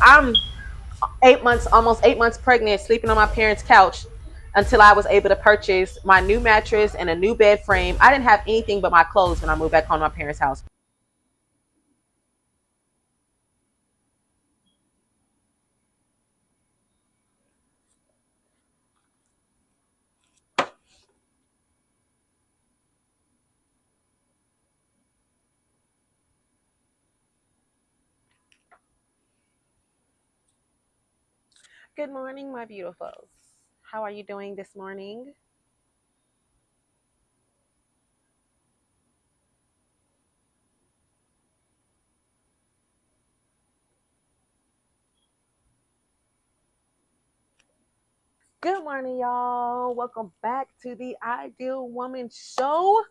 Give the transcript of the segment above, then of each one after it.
I'm 8 months, almost 8 months pregnant, sleeping on my parents' couch until I was able to purchase my new mattress and a new bed frame. I didn't have anything but my clothes when I moved back home to my parents' house. Good morning, my beautifuls. How are you doing this morning? Good morning, y'all. Welcome back to the Ideal Woman Show.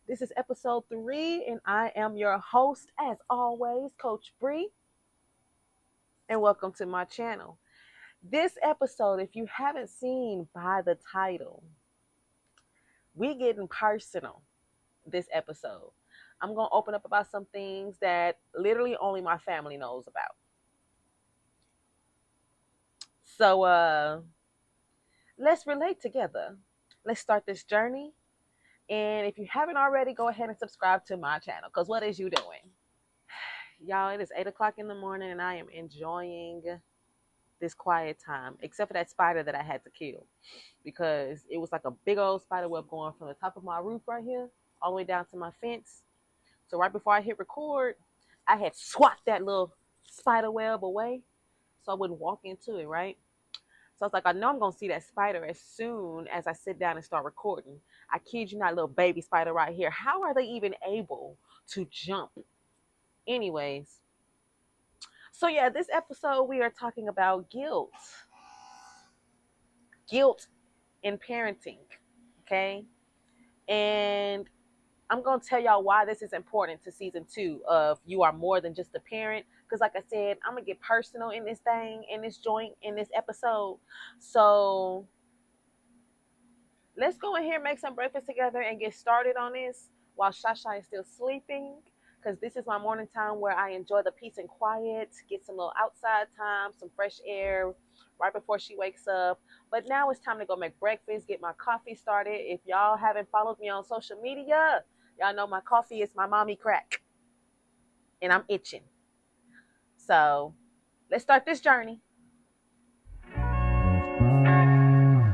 This is episode 3, and I am your host, as always, Coach Bree. And welcome to my channel. This episode, if you haven't seen by the title, we getting personal this episode. I'm going to open up about some things that literally only my family knows about. So, let's relate together. Let's start this journey. And if you haven't already, go ahead and subscribe to my channel. Because what is you doing? Y'all, it is 8 o'clock in the morning and I am enjoying this quiet time. Except for that spider that I had to kill. Because it was like a big old spider web going from the top of my roof right here all the way down to my fence. So right before I hit record, I had swat that little spider web away so I wouldn't walk into it, right? So I was like, I know I'm going to see that spider as soon as I sit down and start recording. I kid you not, little baby spider right here. How are they even able to jump? Anyways, so yeah, this episode we are talking about guilt. Guilt in parenting, okay? And I'm going to tell y'all why this is important to season 2 of You Are More Than Just a Parent. Because like I said, I'm going to get personal in this thing, in this joint, in this episode. So let's go in here and make some breakfast together and get started on this while Shasha is still sleeping. Because this is my morning time where I enjoy the peace and quiet, get some little outside time, some fresh air right before she wakes up. But now it's time to go make breakfast, get my coffee started. If y'all haven't followed me on social media, y'all know my coffee is my mommy crack. And I'm itching. So let's start this journey.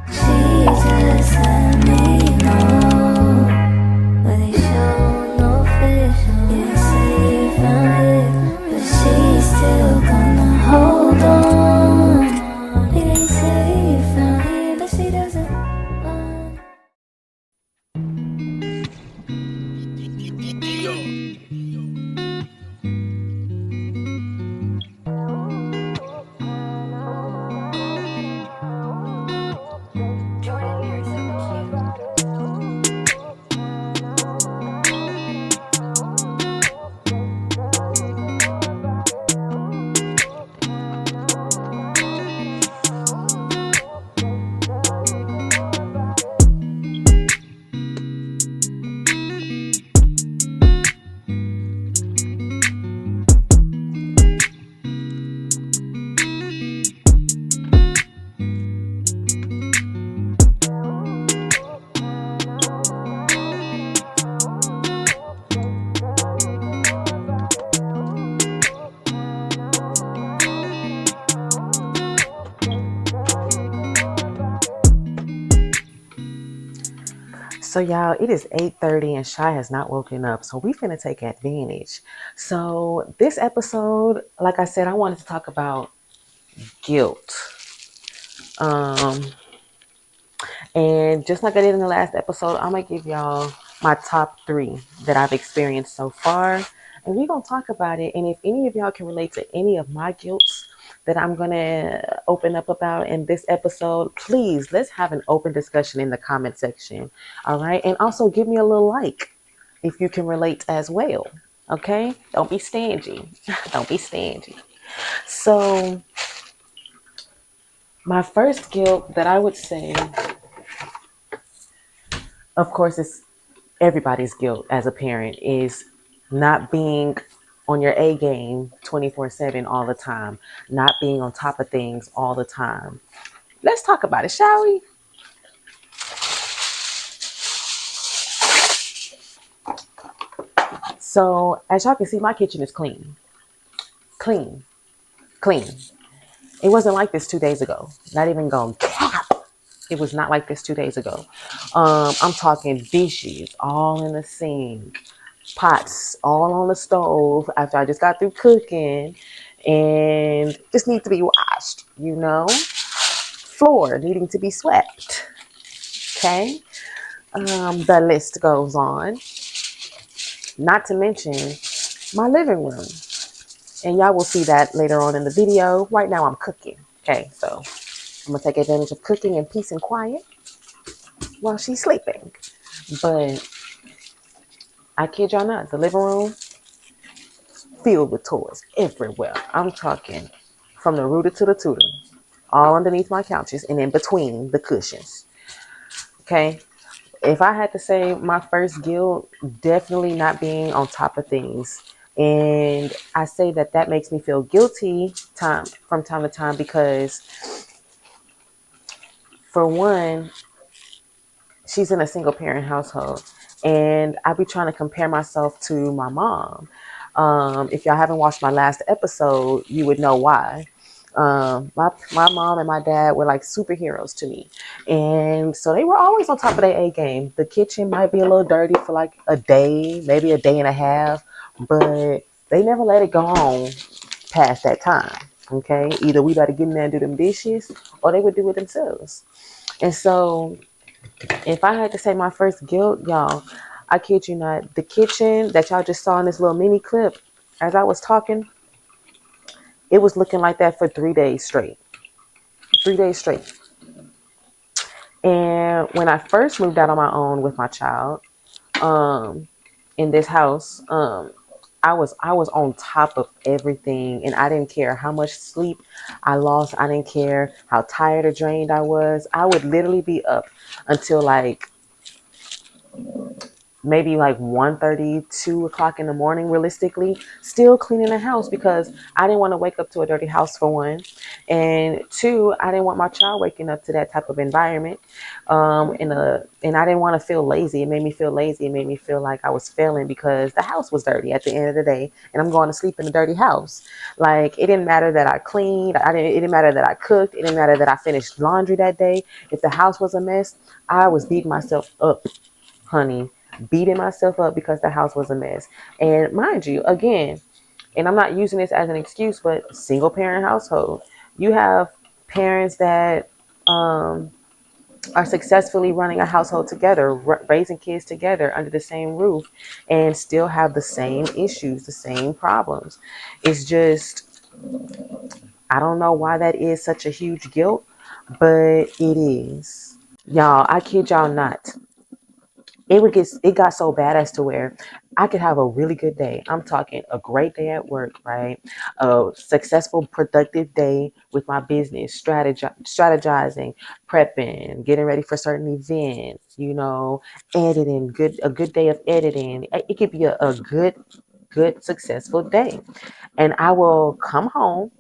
Jesus, let me know, but they show no fish. Yeah, say you found it, but she's still gonna hold on. It ain't say you found it, but she doesn't want. So y'all, it is 8:30 and Shy has not woken up. So we finna take advantage. So this episode, like I said, I wanted to talk about guilt. Um, and just like I did in the last episode, I'm gonna give y'all my top 3 that I've experienced so far. And we're gonna talk about it. And if any of y'all can relate to any of my guilts that I'm gonna open up about in this episode, please let's have an open discussion in the comment section. All right. And also give me a little like if you can relate as well. Okay. Don't be stingy. Don't be stingy. So my first guilt that I would say, of course, is everybody's guilt as a parent, is not being on your A game 24/7 all the time, not being on top of things all the time. Let's talk about it, shall we? So as y'all can see, my kitchen is clean, clean, clean. It wasn't like this 2 days ago. Not even going cap. It was not like this 2 days ago. I'm talking dishes all in the sink, pots all on the stove after I just got through cooking, and just need to be washed, floor needing to be swept. Okay. The list goes on. Not to mention my living room. And y'all will see that later on in the video. Right now I'm cooking. Okay, so I'm gonna take advantage of cooking in peace and quiet while she's sleeping. But I kid y'all not, the living room filled with toys everywhere. I'm talking from the rooter to the tutor, all underneath my couches and in between the cushions. Okay. If I had to say my first guilt, definitely not being on top of things. And I say that makes me feel guilty from time to time because, for one, she's in a single parent household, and I be trying to compare myself to my mom. If y'all haven't watched my last episode, you would know why. My mom and my dad were like superheroes to me, and so they were always on top of their A game. The kitchen might be a little dirty for like a day, maybe a day and a half, but they never let it go on past that time. Okay, either we better get in there and do them dishes, or they would do it themselves. And so if I had to say my first guilt, y'all, I kid you not, the kitchen that y'all just saw in this little mini clip, as I was talking, it was looking like that for 3 days straight. 3 days straight. And when I first moved out on my own with my child, in this house, I was on top of everything, and I didn't care how much sleep I lost. I didn't care how tired or drained I was. I would literally be up until like maybe like 1:30, 2 o'clock in the morning, realistically, still cleaning the house because I didn't want to wake up to a dirty house, for one. And two, I didn't want my child waking up to that type of environment. And I didn't want to feel lazy. It made me feel lazy. It made me feel like I was failing because the house was dirty at the end of the day, and I'm going to sleep in a dirty house. Like, it didn't matter that I cleaned. It didn't matter that I cooked. It didn't matter that I finished laundry that day. If the house was a mess, I was beating myself up, honey, beating myself up because the house was a mess. And mind you, again, and I'm not using this as an excuse, but single parent household, you have parents that are successfully running a household together, raising kids together under the same roof, and still have the same issues, the same problems. It's just, I don't know why that is such a huge guilt, but it is. Y'all, I kid y'all not. It got so bad as to where I could have a really good day. I'm talking a great day at work, right? A successful, productive day with my business, strategizing, prepping, getting ready for certain events, editing, a good day of editing. It could be a good, successful day. And I will come home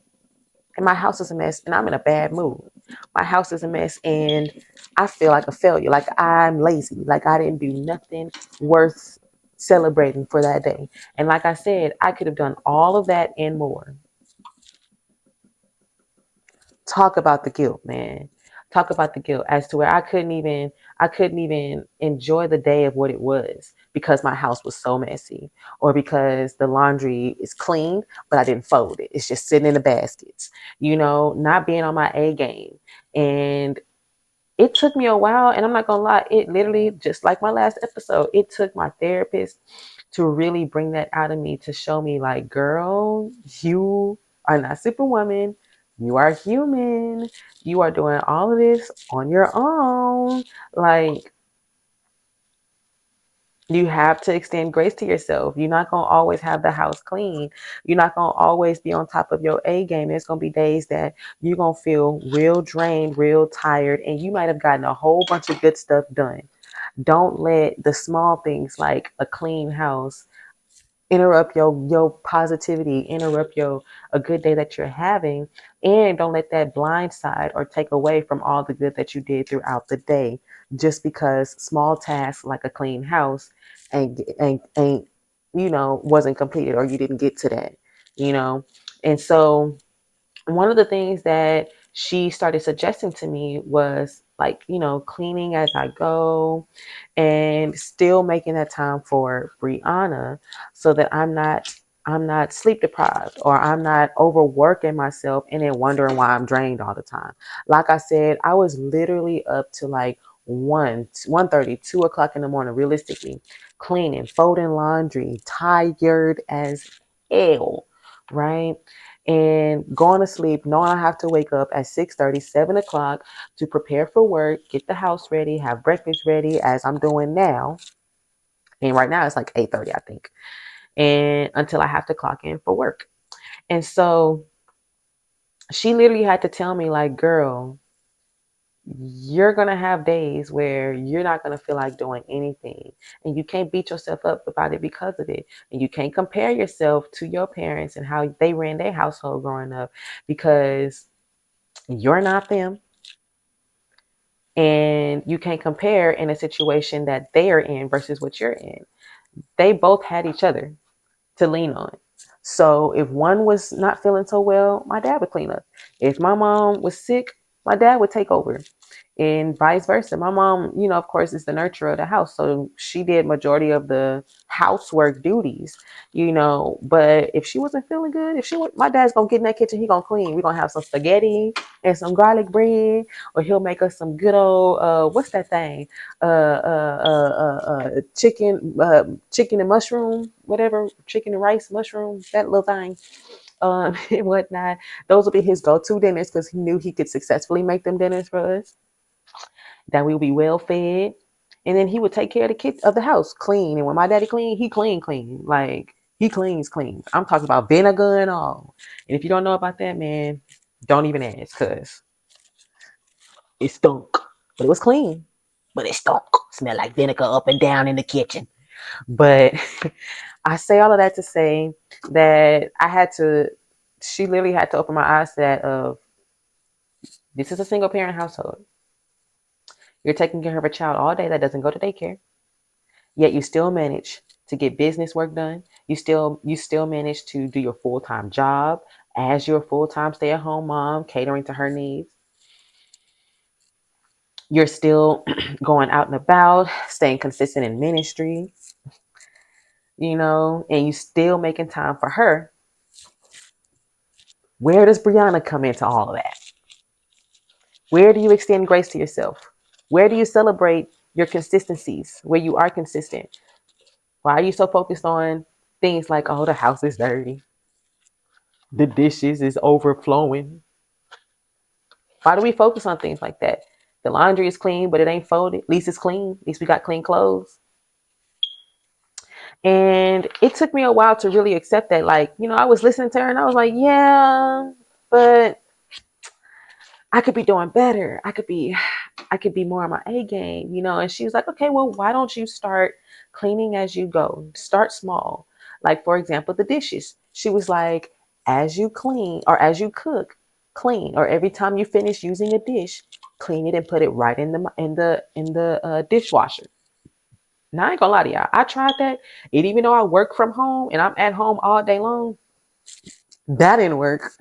and my house is a mess and I'm in a bad mood. My house is a mess and I feel like a failure, like I'm lazy, like I didn't do nothing worth celebrating for that day. And like I said, I could have done all of that and more. Talk about the guilt, man. Talk about the guilt as to where I couldn't even enjoy the day of what it was because my house was so messy, or because the laundry is clean but I didn't fold it. It's just sitting in the baskets. Not being on my A game. And it took me a while, and I'm not gonna lie, it literally, just like my last episode, it took my therapist to really bring that out of me, to show me like, girl, you are not superwoman. You are human. You are doing all of this on your own. Like, you have to extend grace to yourself. You're not going to always have the house clean. You're not going to always be on top of your A game. There's going to be days that you're going to feel real drained, real tired, and you might have gotten a whole bunch of good stuff done. Don't let the small things like a clean house interrupt your positivity, interrupt your a good day that you're having, and don't let that blindside or take away from all the good that you did throughout the day, just because small tasks like a clean house ain't wasn't completed, or you didn't get to that, you know. And so one of the things that she started suggesting to me was like, cleaning as I go, and still making that time for Brianna, so that I'm not sleep deprived, or I'm not overworking myself and then wondering why I'm drained all the time. Like I said, I was literally up to like 1:30, 2 o'clock in the morning, realistically, cleaning, folding laundry, tired as hell, right? And going to sleep, knowing I have to wake up at 6:30, 7 o'clock to prepare for work, get the house ready, have breakfast ready, as I'm doing now. And right now it's like 8:30, I think. And until I have to clock in for work. And so she literally had to tell me, like, girl, you're going to have days where you're not going to feel like doing anything. And you can't beat yourself up about it because of it. And you can't compare yourself to your parents and how they ran their household growing up, because you're not them. And you can't compare in a situation that they are in versus what you're in. They both had each other to lean on. So if one was not feeling so well, my dad would clean up. If my mom was sick, my dad would take over, and vice versa. My mom, of course, is the nurturer of the house, so she did majority of the housework duties, but if she wasn't feeling good, my dad's gonna get in that kitchen, he gonna clean. We're gonna have some spaghetti and some garlic bread, or he'll make us some good old what's that thing, chicken and mushroom, whatever, chicken and rice, mushroom, that little thing, and whatnot. Those will be his go-to dinners, because he knew he could successfully make them dinners for us, that we would be well fed. And then he would take care of the kids of the house, clean. And when my daddy clean, he clean. Like, he cleans. I'm talking about vinegar and all. And if you don't know about that, man, don't even ask, because it stunk. But it was clean. But it stunk. Smelled like vinegar up and down in the kitchen. But I say all of that to say that she literally had to open my eyes to that of, this is a single parent household. You're taking care of a child all day that doesn't go to daycare, yet you still manage to get business work done. You still manage to do your full-time job as your full-time stay-at-home mom, catering to her needs. You're still going out and about, staying consistent in ministry, and you still making time for her. Where does Brianna come into all of that? Where do you extend grace to yourself? Where do you celebrate your consistencies, where you are consistent? Why are you so focused on things like, oh, the house is dirty, the dishes is overflowing? Why do we focus on things like that? The laundry is clean, but it ain't folded. At least it's clean. At least we got clean clothes. And it took me a while to really accept that. Like, I was listening to her and I was like, yeah, but I could be doing better. I could be more on my A game, And she was like, okay, well, why don't you start cleaning as you go? Start small. Like, for example, the dishes. She was like, as you clean or as you cook, clean. Or every time you finish using a dish, clean it and put it right in the dishwasher. Now, I ain't gonna lie to y'all. I tried that. And even though I work from home and I'm at home all day long, that didn't work.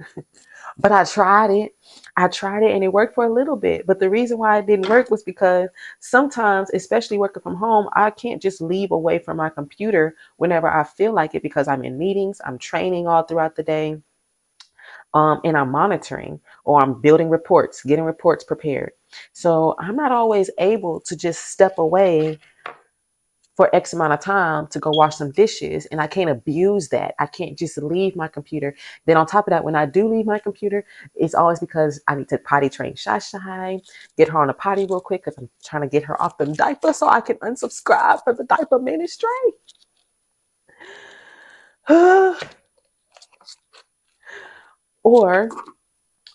But I tried it. And it worked for a little bit. But the reason why it didn't work was because sometimes, especially working from home, I can't just leave away from my computer whenever I feel like it, because I'm in meetings, I'm training all throughout the day, and I'm monitoring, or I'm building reports, getting reports prepared. So I'm not always able to just step away for X amount of time to go wash some dishes. And I can't abuse that. I can't just leave my computer. Then on top of that, when I do leave my computer, it's always because I need to potty train Shashai, get her on a potty real quick, because I'm trying to get her off the diaper so I can unsubscribe from the diaper ministry. Or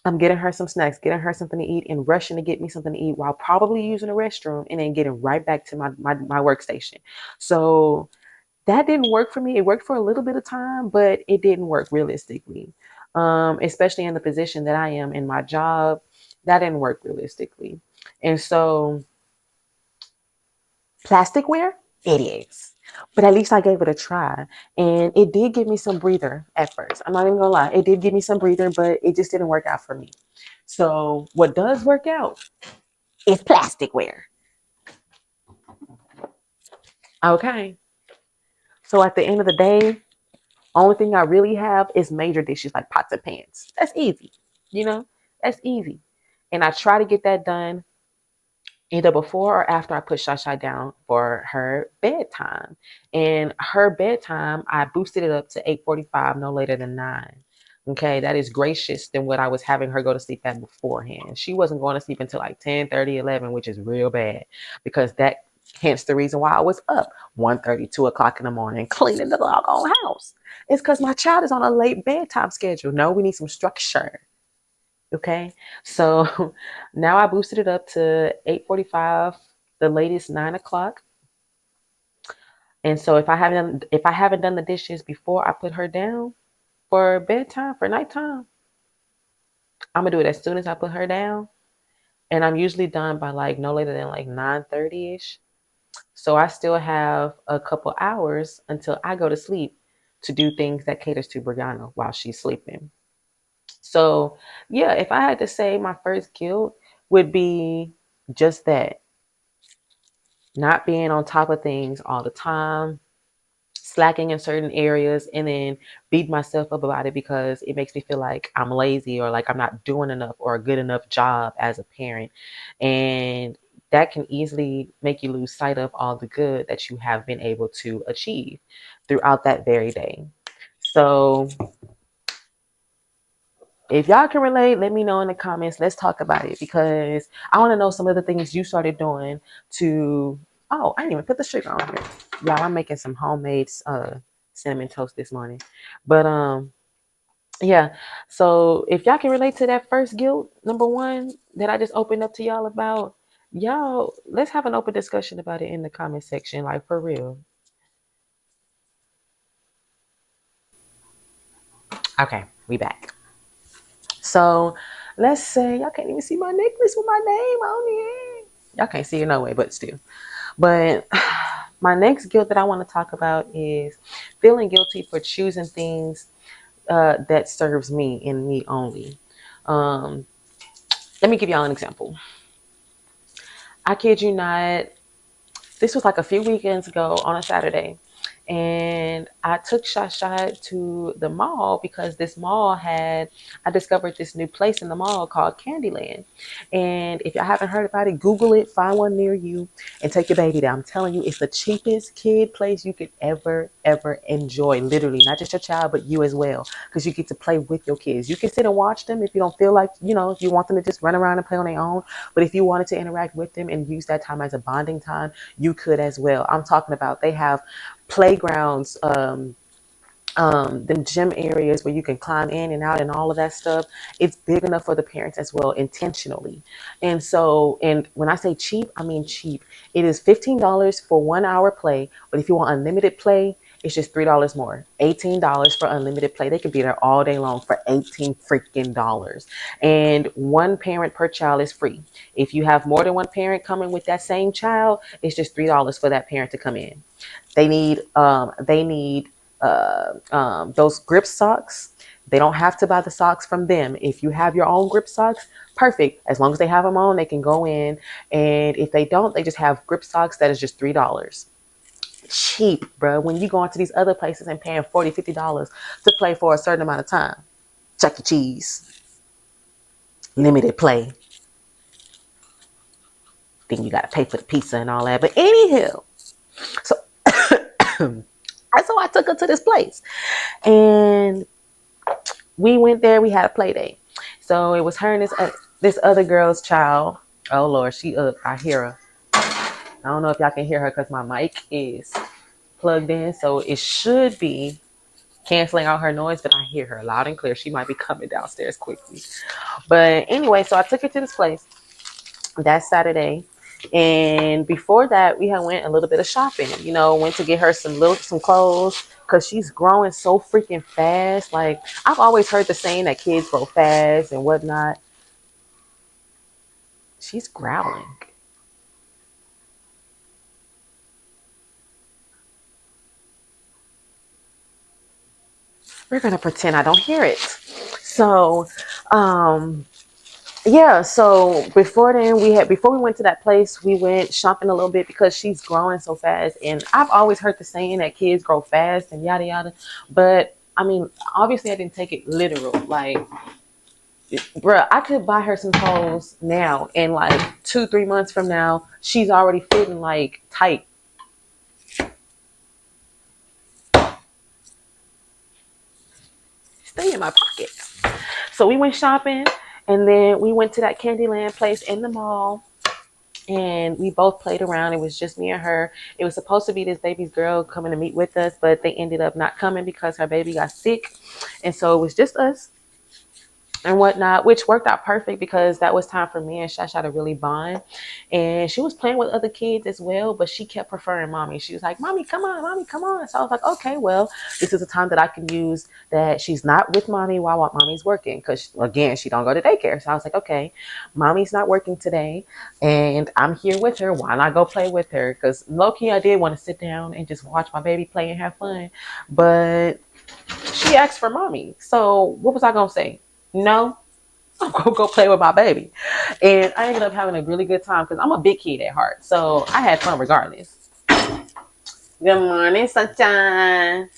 I'm getting her some snacks, getting her something to eat, and rushing to get me something to eat while probably using the restroom, and then getting right back to my workstation. So That didn't work for me. It worked for a little bit of time, but it didn't work realistically. Especially in the position that I am in my job, that didn't work realistically. And so plasticware, it is. But at least I gave it a try. And it did give me some breather at first. I'm not even gonna lie. It did give me some breather, but it just didn't work out for me. So what does work out is plasticware. Okay. So at the end of the day, only thing I really have is major dishes like pots and pans. That's easy. You know, that's easy. And I try to get that done either before or after I put Shasha down for her bedtime. And her bedtime, I boosted it up to 8:45, no later than 9. Okay, that is gracious than what I was having her go to sleep at beforehand. She wasn't going to sleep until like 10:30, 11, which is real bad because that hence the reason why I was up 1:30, 2 o'clock in the morning cleaning the doggone house. It's because my child is on a late bedtime schedule. No, we need some structure. Okay. So now I boosted it up to 8:45, the latest 9 o'clock. And so if I haven't done the dishes before I put her down for bedtime, for nighttime, I'm gonna do it as soon as I put her down. And I'm usually done by like no later than like 9:30ish. So I still have a couple hours until I go to sleep to do things that caters to Brianna while she's sleeping. So yeah, if I had to say my first guilt would be just that, not being on top of things all the time, slacking in certain areas, and then beat myself up about it because it makes me feel like I'm lazy or like I'm not doing enough or a good enough job as a parent. And that can easily make you lose sight of all the good that you have been able to achieve throughout that very day. So if y'all can relate, let me know in the comments. Let's talk about it because I want to know some of the things you started doing to. Oh, I didn't even put the sugar on here. Y'all, I'm making some homemade cinnamon toast this morning. But yeah. So if y'all can relate to that first guilt, number one, that I just opened up to y'all about, y'all, let's have an open discussion about it in the comment section, like for real. Okay, we back. So let's say y'all can't even see my necklace with my name on it. Y'all can't see it no way, but still. But my next guilt that I want to talk about is feeling guilty for choosing things that serves me and me only. Um, Let me give y'all an example. I kid you not, this was like a few weekends ago on a Saturday. And I took Shasha to the mall because I discovered this new place in the mall called Candyland. And if y'all haven't heard about it, Google it, find one near you, and take your baby there. I'm telling you, it's the cheapest kid place you could ever enjoy. Literally, not just your child, but you as well. Because you get to play with your kids. You can sit and watch them if you don't feel like, if you want them to just run around and play on their own. But if you wanted to interact with them and use that time as a bonding time, you could as well. I'm talking about they have playgrounds, them gym areas where you can climb in and out and all of that stuff. It's big enough for the parents as well, intentionally. And so, and when I say cheap, I mean cheap. It is $15 for 1 hour play, but if you want unlimited play, it's just $3 more. $18 for unlimited play. They can be there all day long for 18 freaking dollars. And one parent per child is free. If you have more than one parent coming with that same child, it's just $3 for that parent to come in. They need those grip socks. They don't have to buy the socks from them. If you have your own grip socks, perfect. As long as they have them on, they can go in. And if they don't, they just have grip socks that is just $3. Cheap, bro. When you go into these other places and paying $40, $50 to play for a certain amount of time. Chuck E. Cheese, limited play. Then you got to pay for the pizza and all that. But anyhow, so so I took her to this place. And we went there. We had a play date. So it was her and this other girl's child. Oh Lord, she up. I hear her. I don't know if y'all can hear her because my mic is plugged in, so it should be canceling out her noise. But I hear her loud and clear. She might be coming downstairs quickly. But anyway, so I took her to this place that Saturday, And before that, we had went a little bit of shopping. You know, went to get her some clothes because she's growing so freaking fast. Like I've always heard the saying that kids grow fast and whatnot. She's growling. We're gonna pretend I don't hear it. So, um, yeah. So before we went to that place, we went shopping a little bit because she's growing so fast. And I've always heard the saying that kids grow fast and yada yada. But I mean, obviously, I didn't take it literal. Like, bruh, I could buy her some clothes now, and like 2-3 months from now, she's already fitting like tight. Stay in my pocket. So we went shopping, and then we went to that Candyland place in the mall, and we both played around. It was just me and her. It was supposed to be this baby's girl coming to meet with us, but they ended up not coming because her baby got sick, and so it was just us and whatnot, which worked out perfect because that was time for me and Shasha to really bond. And she was playing with other kids as well, but she kept preferring mommy. She was like, "Mommy, come on, mommy, come on." So I was like, okay, well, this is a time that I can use that she's not with mommy while mommy's working, because again, she don't go to daycare. So I was like, okay, mommy's not working today and I'm here with her. Why not go play with her? Because low-key, I did want to sit down and just watch my baby play and have fun, but she asked for mommy. So what was I gonna say? No, I'm gonna go play with my baby. And I ended up having a really good time because I'm a big kid at heart. So I had fun regardless. Good morning, sunshine.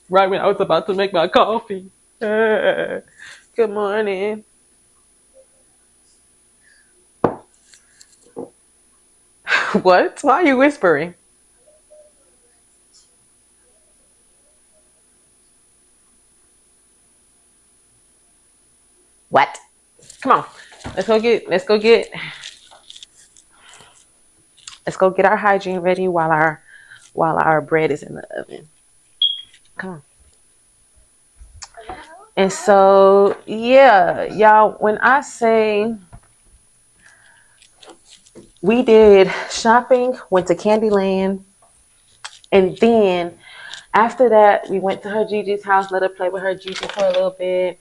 Right when I was about to make my coffee. Good morning. What? Why are you whispering? What? Come on. Let's go get our hygiene ready while our bread is in the oven. Come on. And so, yeah, y'all, when I say we did shopping, went to Candyland, and then after that, we went to her Gigi's house, let her play with her Gigi for a little bit.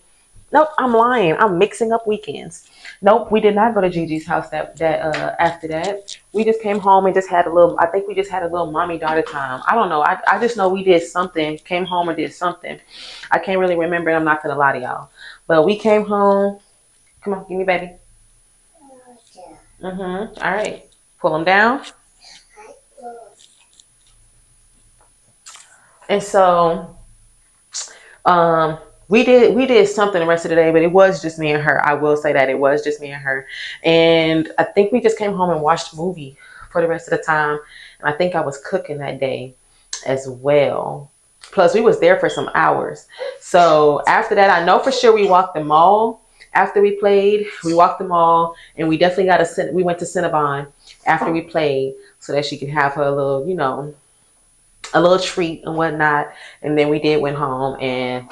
Nope, I'm lying. I'm mixing up weekends. Nope, we did not go to Gigi's house that after that. We just came home and just had a little. I think we just had a little mommy daughter time. I don't know. I just know we did something. Came home and did something. I can't really remember. I'm not gonna lie to y'all. But we came home. Come on, give me baby. All right. Pull them down. And so we did something the rest of the day, but it was just me and her. I will say that it was just me and her. And I think we just came home and watched a movie for the rest of the time. And I think I was cooking that day as well. Plus we was there for some hours. So after that, I know for sure we walked the mall. After we played, we walked the mall, and we definitely we went to Cinnabon after we played so that she could have her little, a little treat and whatnot. And then we went home, and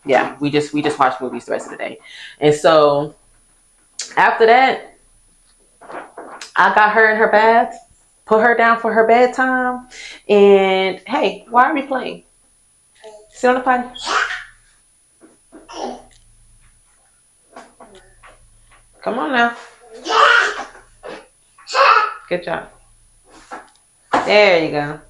yeah, we just watched movies the rest of the day. And so after that, I got her in her bath, put her down for her bedtime, and hey, why are we playing? Sit on the potty. Come on now. Good job. There you go.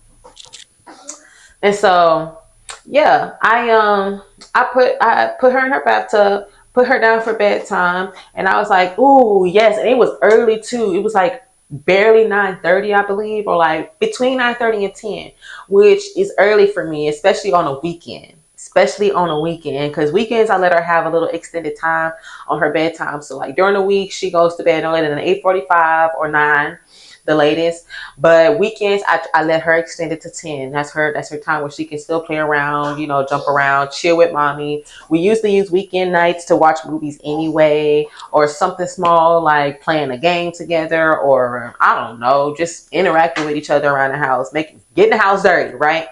And so, yeah, I put her in her bathtub, put her down for bedtime, and I was like, ooh, yes. And it was early too. It was like barely 9:30, I believe, or like between 9:30 and 10, which is early for me, especially on a weekend. Especially on a weekend, because weekends I let her have a little extended time on her bedtime. So like during the week, she goes to bed no later than 8:45 or 9, the latest. But weekends, I let her extend it to 10. That's her time where she can still play around, jump around, chill with mommy. We usually use weekend nights to watch movies anyway, or something small like playing a game together, or I don't know, just interacting with each other around the house, getting the house dirty, right?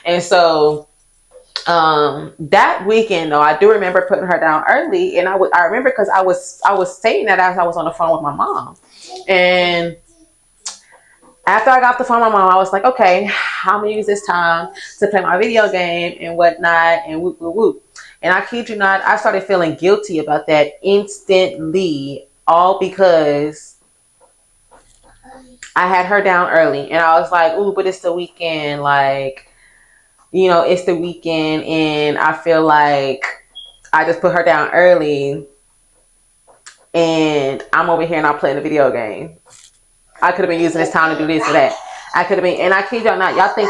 And so That weekend though, I do remember putting her down early, and I remember because I was saying that as I was on the phone with my mom, and after I got off the phone with my mom, I was like, okay, I'm gonna use this time to play my video game and whatnot, and whoop whoop whoop. And I kid you not, I started feeling guilty about that instantly, all because I had her down early, and I was like, ooh, but it's the weekend, like, it's the weekend, and I feel like I just put her down early, and I'm over here and I'm playing a video game. I could have been using this time to do this or that. I could have been, and I kid y'all not, y'all think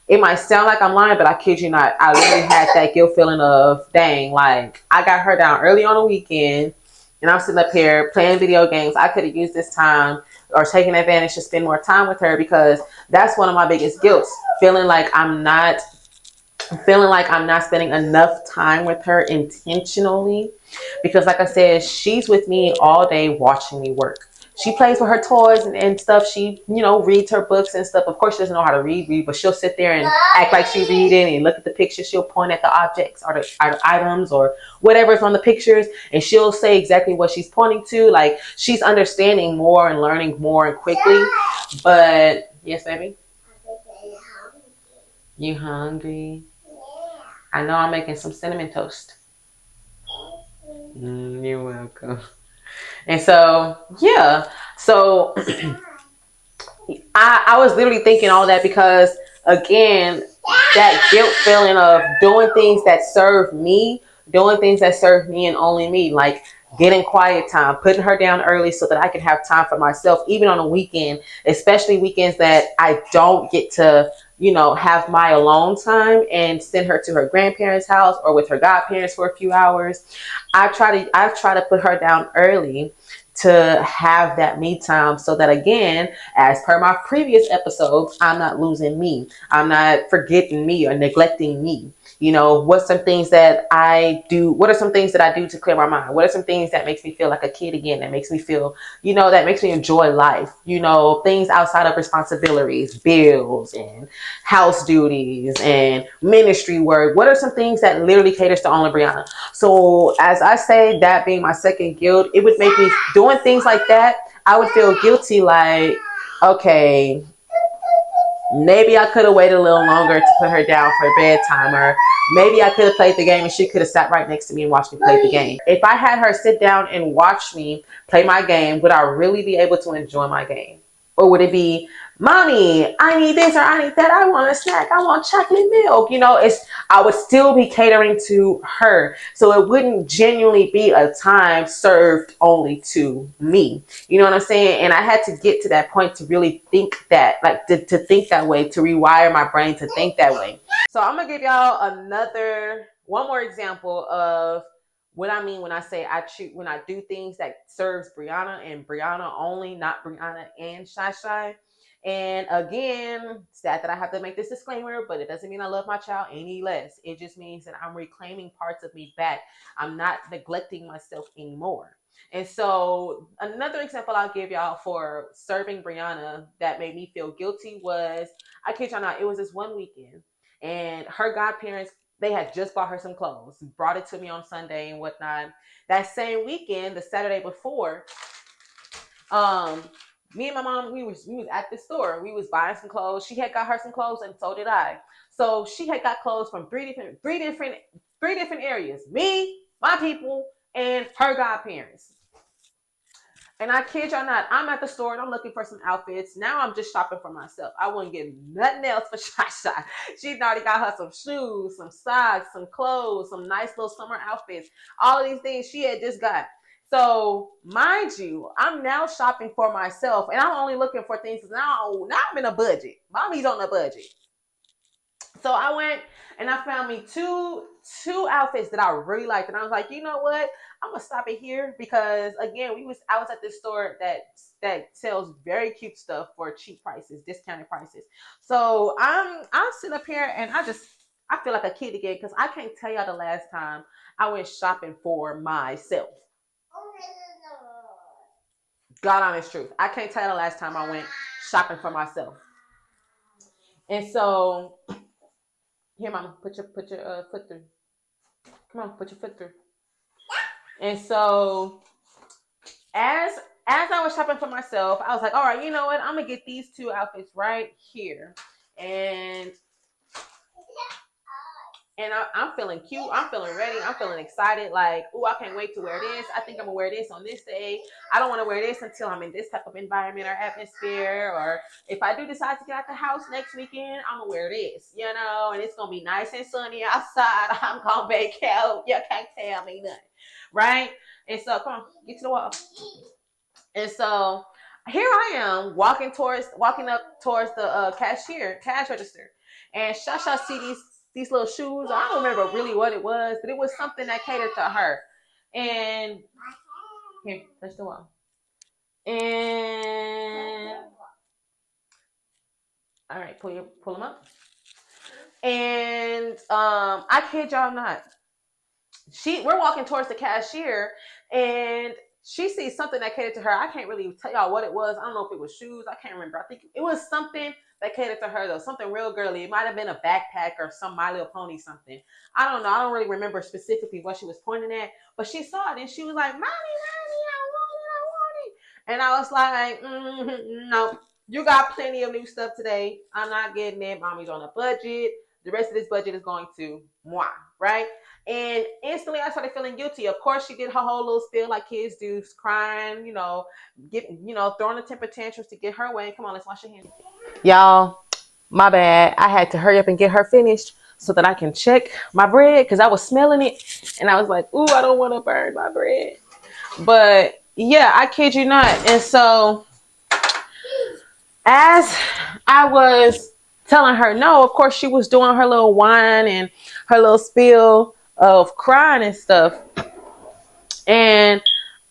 it might sound like I'm lying, but I kid you not, I literally had that guilt feeling of, dang, like, I got her down early on the weekend, and I'm sitting up here playing video games. I could have used this time or taken advantage to spend more time with her, because that's one of my biggest guilts, feeling like I'm not spending enough time with her intentionally, because like I said, she's with me all day watching me work. She plays with her toys and stuff. She, reads her books and stuff. Of course, she doesn't know how to read, but she'll sit there and act like she's reading and look at the pictures. She'll point at the objects or the items or whatever's on the pictures, and she'll say exactly what she's pointing to. Like, she's understanding more and learning more and quickly. But yes, baby, you hungry? I know I'm making some cinnamon toast. You're welcome. And so, yeah. So I was literally thinking all that because, again, that guilt feeling of doing things that serve me and only me, like getting quiet time, putting her down early so that I can have time for myself, even on a weekend, especially weekends that I don't get to, have my alone time and send her to her grandparents' house or with her godparents for a few hours. I try to put her down early to have that me time, so that, again, as per my previous episodes, I'm not losing me. I'm not forgetting me or neglecting me. What's some things that I do? What are some things that I do to clear my mind? What are some things that makes me feel like a kid again? That makes me feel, that makes me enjoy life. Things outside of responsibilities, bills and house duties and ministry work. What are some things that literally caters to only Brianna? So as I say, that being my second guilt, it would make me doing things like that. I would feel guilty, like, okay, maybe I could have waited a little longer to put her down for bedtime, or maybe I could have played the game and she could have sat right next to me and watched me play the game. If I had her sit down and watch me play my game, would I really be able to enjoy my game? Or would it be, mommy, I need this or I need that. I want a snack. I want chocolate milk. I would still be catering to her. So it wouldn't genuinely be a time served only to me. You know what I'm saying? And I had to get to that point to really think that, like, to think that way, to rewire my brain to think that way. So I'm going to give y'all one more example of what I mean when I say when I do things that serves Brianna and Brianna only, not Brianna and Shy Shy. And again, sad that I have to make this disclaimer, but it doesn't mean I love my child any less. It just means that I'm reclaiming parts of me back. I'm not neglecting myself anymore. And so another example I'll give y'all for serving Brianna that made me feel guilty was, I kid y'all not, it was this one weekend, and her godparents, they had just bought her some clothes, brought it to me on Sunday and whatnot. That same weekend, the Saturday before, me and my mom, we was at the store. We was buying some clothes. She had got her some clothes, and so did I. So she had got clothes from three different areas. Me, my people, and her godparents. And I kid y'all not, I'm at the store and I'm looking for some outfits. Now I'm just shopping for myself. I wouldn't get nothing else for Shy. She'd already got her some shoes, some socks, some clothes, some nice little summer outfits. All of these things she had just got. So mind you, I'm now shopping for myself, and I'm only looking for things. Now I'm in a budget. Mommy's on a budget. So I went and I found me two outfits that I really liked, and I was like, you know what? I'm gonna stop it here, because again, I was at this store that sells very cute stuff for cheap prices, discounted prices. So I'm sitting up here and I feel like a kid again, because I can't tell y'all the last time I went shopping for myself. God honest truth. I can't tell you the last time I went shopping for myself. And so Here, mama, put your foot through. Come on, put your foot through. And so as I was shopping for myself, I was like, all right, you know what? I'm gonna get these two outfits right here. And I'm feeling cute. I'm feeling ready. I'm feeling excited. Like, oh, I can't wait to wear this. I think I'm gonna wear this on this day. I don't want to wear this until I'm in this type of environment or atmosphere. Or if I do decide to get out the house next weekend, I'm gonna wear this, you know, and it's gonna be nice and sunny outside. I'm gonna bake out. You can't tell me nothing, right? And so, come on, get to the wall. And so here I am walking up towards the cash register, and Shasha see these little shoes. I don't remember really what it was, but it was something that catered to her. And here, touch the wall. And all right, pull them up. And I kid y'all not, we're walking towards the cashier, and she sees something that catered to her. I can't really tell y'all what it was. I don't know if it was shoes. I can't remember. I think it was something that catered to her, though. Something real girly. It might have been a backpack or some My Little Pony something. I don't know. I don't really remember specifically what she was pointing at, but she saw it and she was like, "Mommy, I want it." And I was like, "No, you got plenty of new stuff today. I'm not getting it. Mommy's on a budget. The rest of this budget is going to moi, right?" And instantly I started feeling guilty. Of course, she did her whole little spiel like kids do, crying, throwing the temper tantrums to get her way. Come on, let's wash your hands. Y'all, my bad. I had to hurry up and get her finished so that I can check my bread because I was smelling it. And I was like, ooh, I don't want to burn my bread. But yeah, I kid you not. And so as I was telling her no, of course she was doing her little whine and her little spiel of crying and stuff. And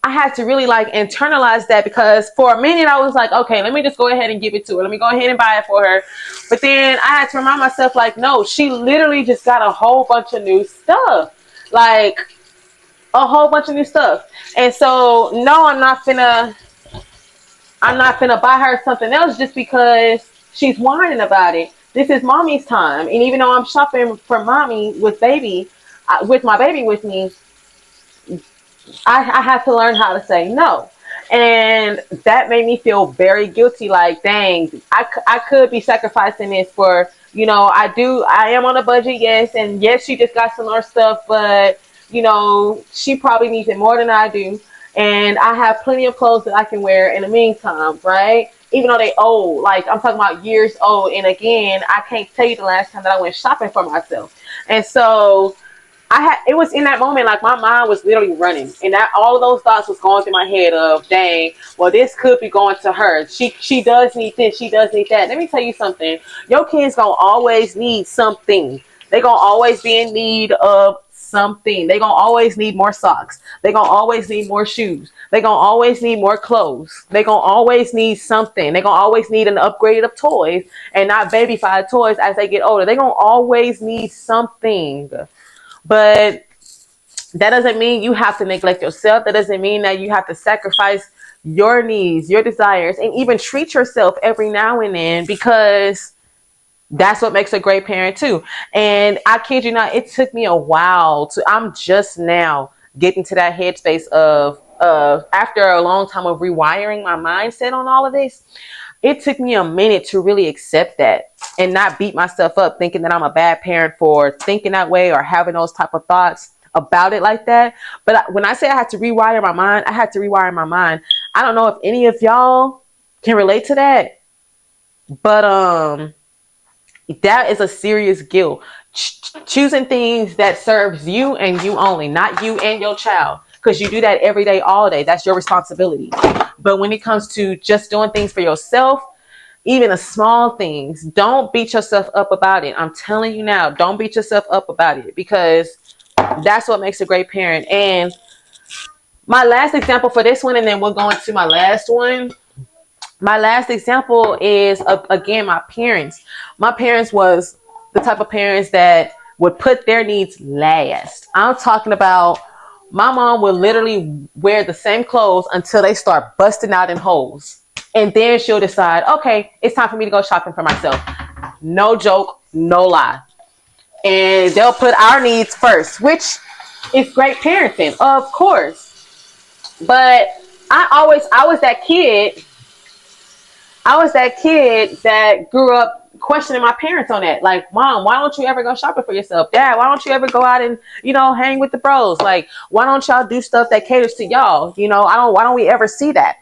I had to really like internalize that, because for a minute I was like, okay, let me just go ahead and give it to her. Let me go ahead and buy it for her. But then I had to remind myself, like, no, she literally just got a whole bunch of new stuff. Like a whole bunch of new stuff. And so no, I'm not finna buy her something else just because she's whining about it. This is mommy's time. And even though I'm shopping for mommy with my baby with me, I have to learn how to say no. And that made me feel very guilty. Like, dang, I could be sacrificing this for, I am on a budget, yes. And yes, she just got some more stuff, but, she probably needs it more than I do. And I have plenty of clothes that I can wear in the meantime, right? Even though they old, like I'm talking about years old. And again, I can't tell you the last time that I went shopping for myself. And so it was in that moment, like my mind was literally running, and that all of those thoughts was going through my head of, dang, well, this could be going to her. She does need this. She does need that. Let me tell you something. Your kids gonna always need something. They gonna always be in need of something. They gonna always need more socks. They gonna always need more shoes. They gonna always need more clothes. They gonna always need something. They gonna always need an upgrade of toys, and not baby-fied toys as they get older. They gonna always need something. But that doesn't mean you have to neglect yourself. That doesn't mean that you have to sacrifice your needs, your desires, and even treat yourself every now and then, because that's what makes a great parent too. And I kid you not, it took me a while I'm just now getting to that headspace of after a long time of rewiring my mindset on all of this. It took me a minute to really accept that and not beat myself up thinking that I'm a bad parent for thinking that way or having those type of thoughts about it like that. But when I say I had to rewire my mind, I had to rewire my mind. I don't know if any of y'all can relate to that, but that is a serious guilt. Choosing things that serves you and you only, not you and your child. Because you do that every day, all day. That's your responsibility. But when it comes to just doing things for yourself, even the small things, don't beat yourself up about it. I'm telling you now, don't beat yourself up about it, because that's what makes a great parent. And my last example for this one, and then we'll go into my last one. My last example is, again, my parents. My parents was the type of parents that would put their needs last. I'm talking about my mom would literally wear the same clothes until they start busting out in holes. And then she'll decide, okay, it's time for me to go shopping for myself. No joke, no lie. and they'll put our needs first, which is great parenting, of course. But I was that kid. I was that kid that grew up questioning my parents on that. Like, Mom, why don't you ever go shopping for yourself? Dad, why don't you ever go out and, hang with the bros? Like, why don't y'all do stuff that caters to y'all? Why don't we ever see that?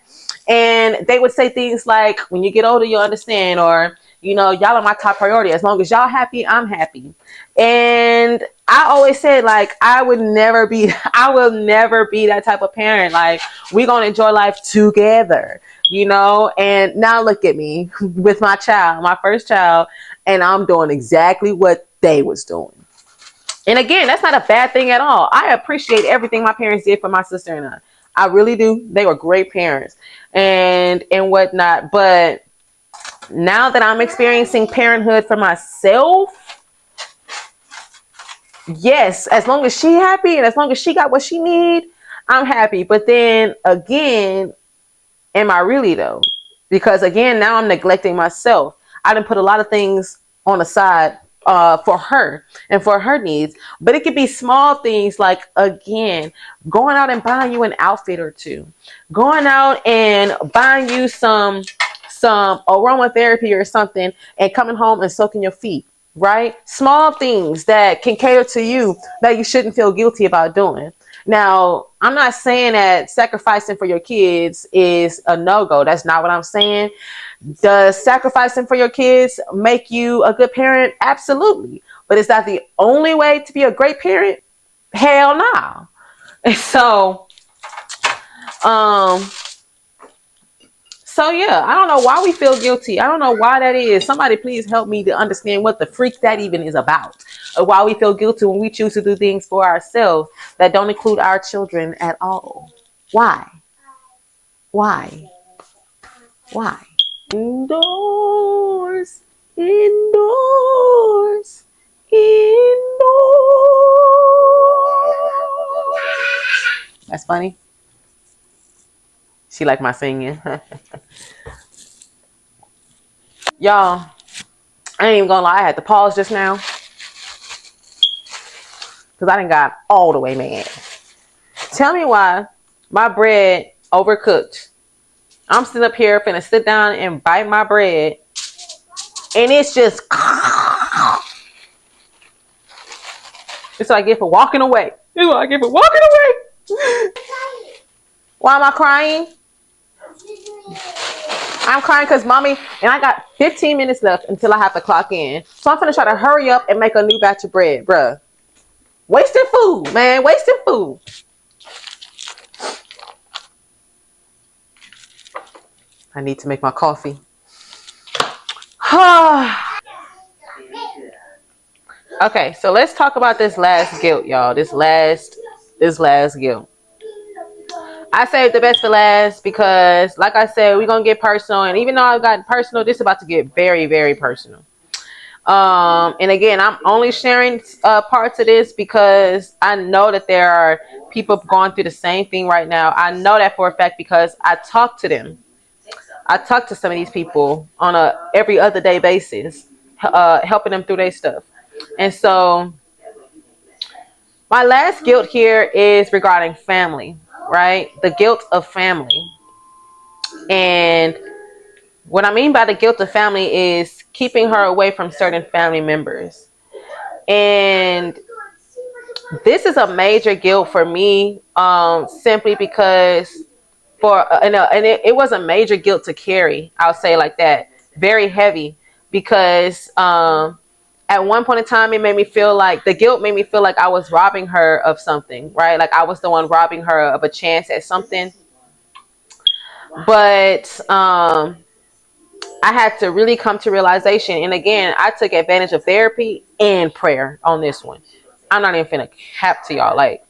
And they would say things like, when you get older, you'll understand, or, y'all are my top priority. As long as y'all happy, I'm happy. And I always said, like, I will never be that type of parent. Like, we're going to enjoy life together, and now look at me with my child, my first child, and I'm doing exactly what they was doing. And again, that's not a bad thing at all. I appreciate everything my parents did for my sister and I. I really do. They were great parents and whatnot. But now that I'm experiencing parenthood for myself, yes, as long as she happy and as long as she got what she need, I'm happy. But then again, am I really though? Because again, now I'm neglecting myself. I didn't put a lot of things on the side for her and for her needs. But it could be small things like, again, going out and buying you an outfit or two. Going out and buying you some aromatherapy or something and coming home and soaking your feet. Right? Small things that can cater to you that you shouldn't feel guilty about doing. Now, I'm not saying that sacrificing for your kids is a no-go. That's not what I'm saying. Does sacrificing for your kids make you a good parent? Absolutely. But is that the only way to be a great parent? Hell no. And so yeah, I don't know why we feel guilty. I don't know why that is. Somebody please help me to understand what the freak that even is about. Or why we feel guilty when we choose to do things for ourselves that don't include our children at all. Why? Why? Why? Indoors, indoors, indoors. That's funny. She like my singing. Y'all, I ain't even gonna lie, I had to pause just now because I done got all the way mad. Tell me why my bread overcooked. I'm sitting up here finna sit down and bite my bread, and it's just it's what I get for walking away. It's what I get for walking away. Why am I crying? I'm crying because mommy, and I got 15 minutes left until I have to clock in. So I'm finna try to hurry up and make a new batch of bread, bruh. Wasting food, man. Wasting food. I need to make my coffee. Okay, so let's talk about this last guilt, y'all. This last guilt. I saved the best for last because, like I said, we're going to get personal. And even though I've gotten personal, this is about to get very, very personal. And again, I'm only sharing parts of this because I know that there are people going through the same thing right now. I know that for a fact because I talk to them. I talk to some of these people on a every other day basis, helping them through their stuff. And so my last guilt here is regarding family, right? The guilt of family. And what I mean by the guilt of family is keeping her away from certain family members. And this is a major guilt for me, simply because it was a major guilt to carry. I'll say like that. Very heavy because at one point in time, the guilt made me feel like I was robbing her of something, right? Like I was the one robbing her of a chance at something. But I had to really come to realization. And again, I took advantage of therapy and prayer on this one. I'm not even finna cap to y'all. Like,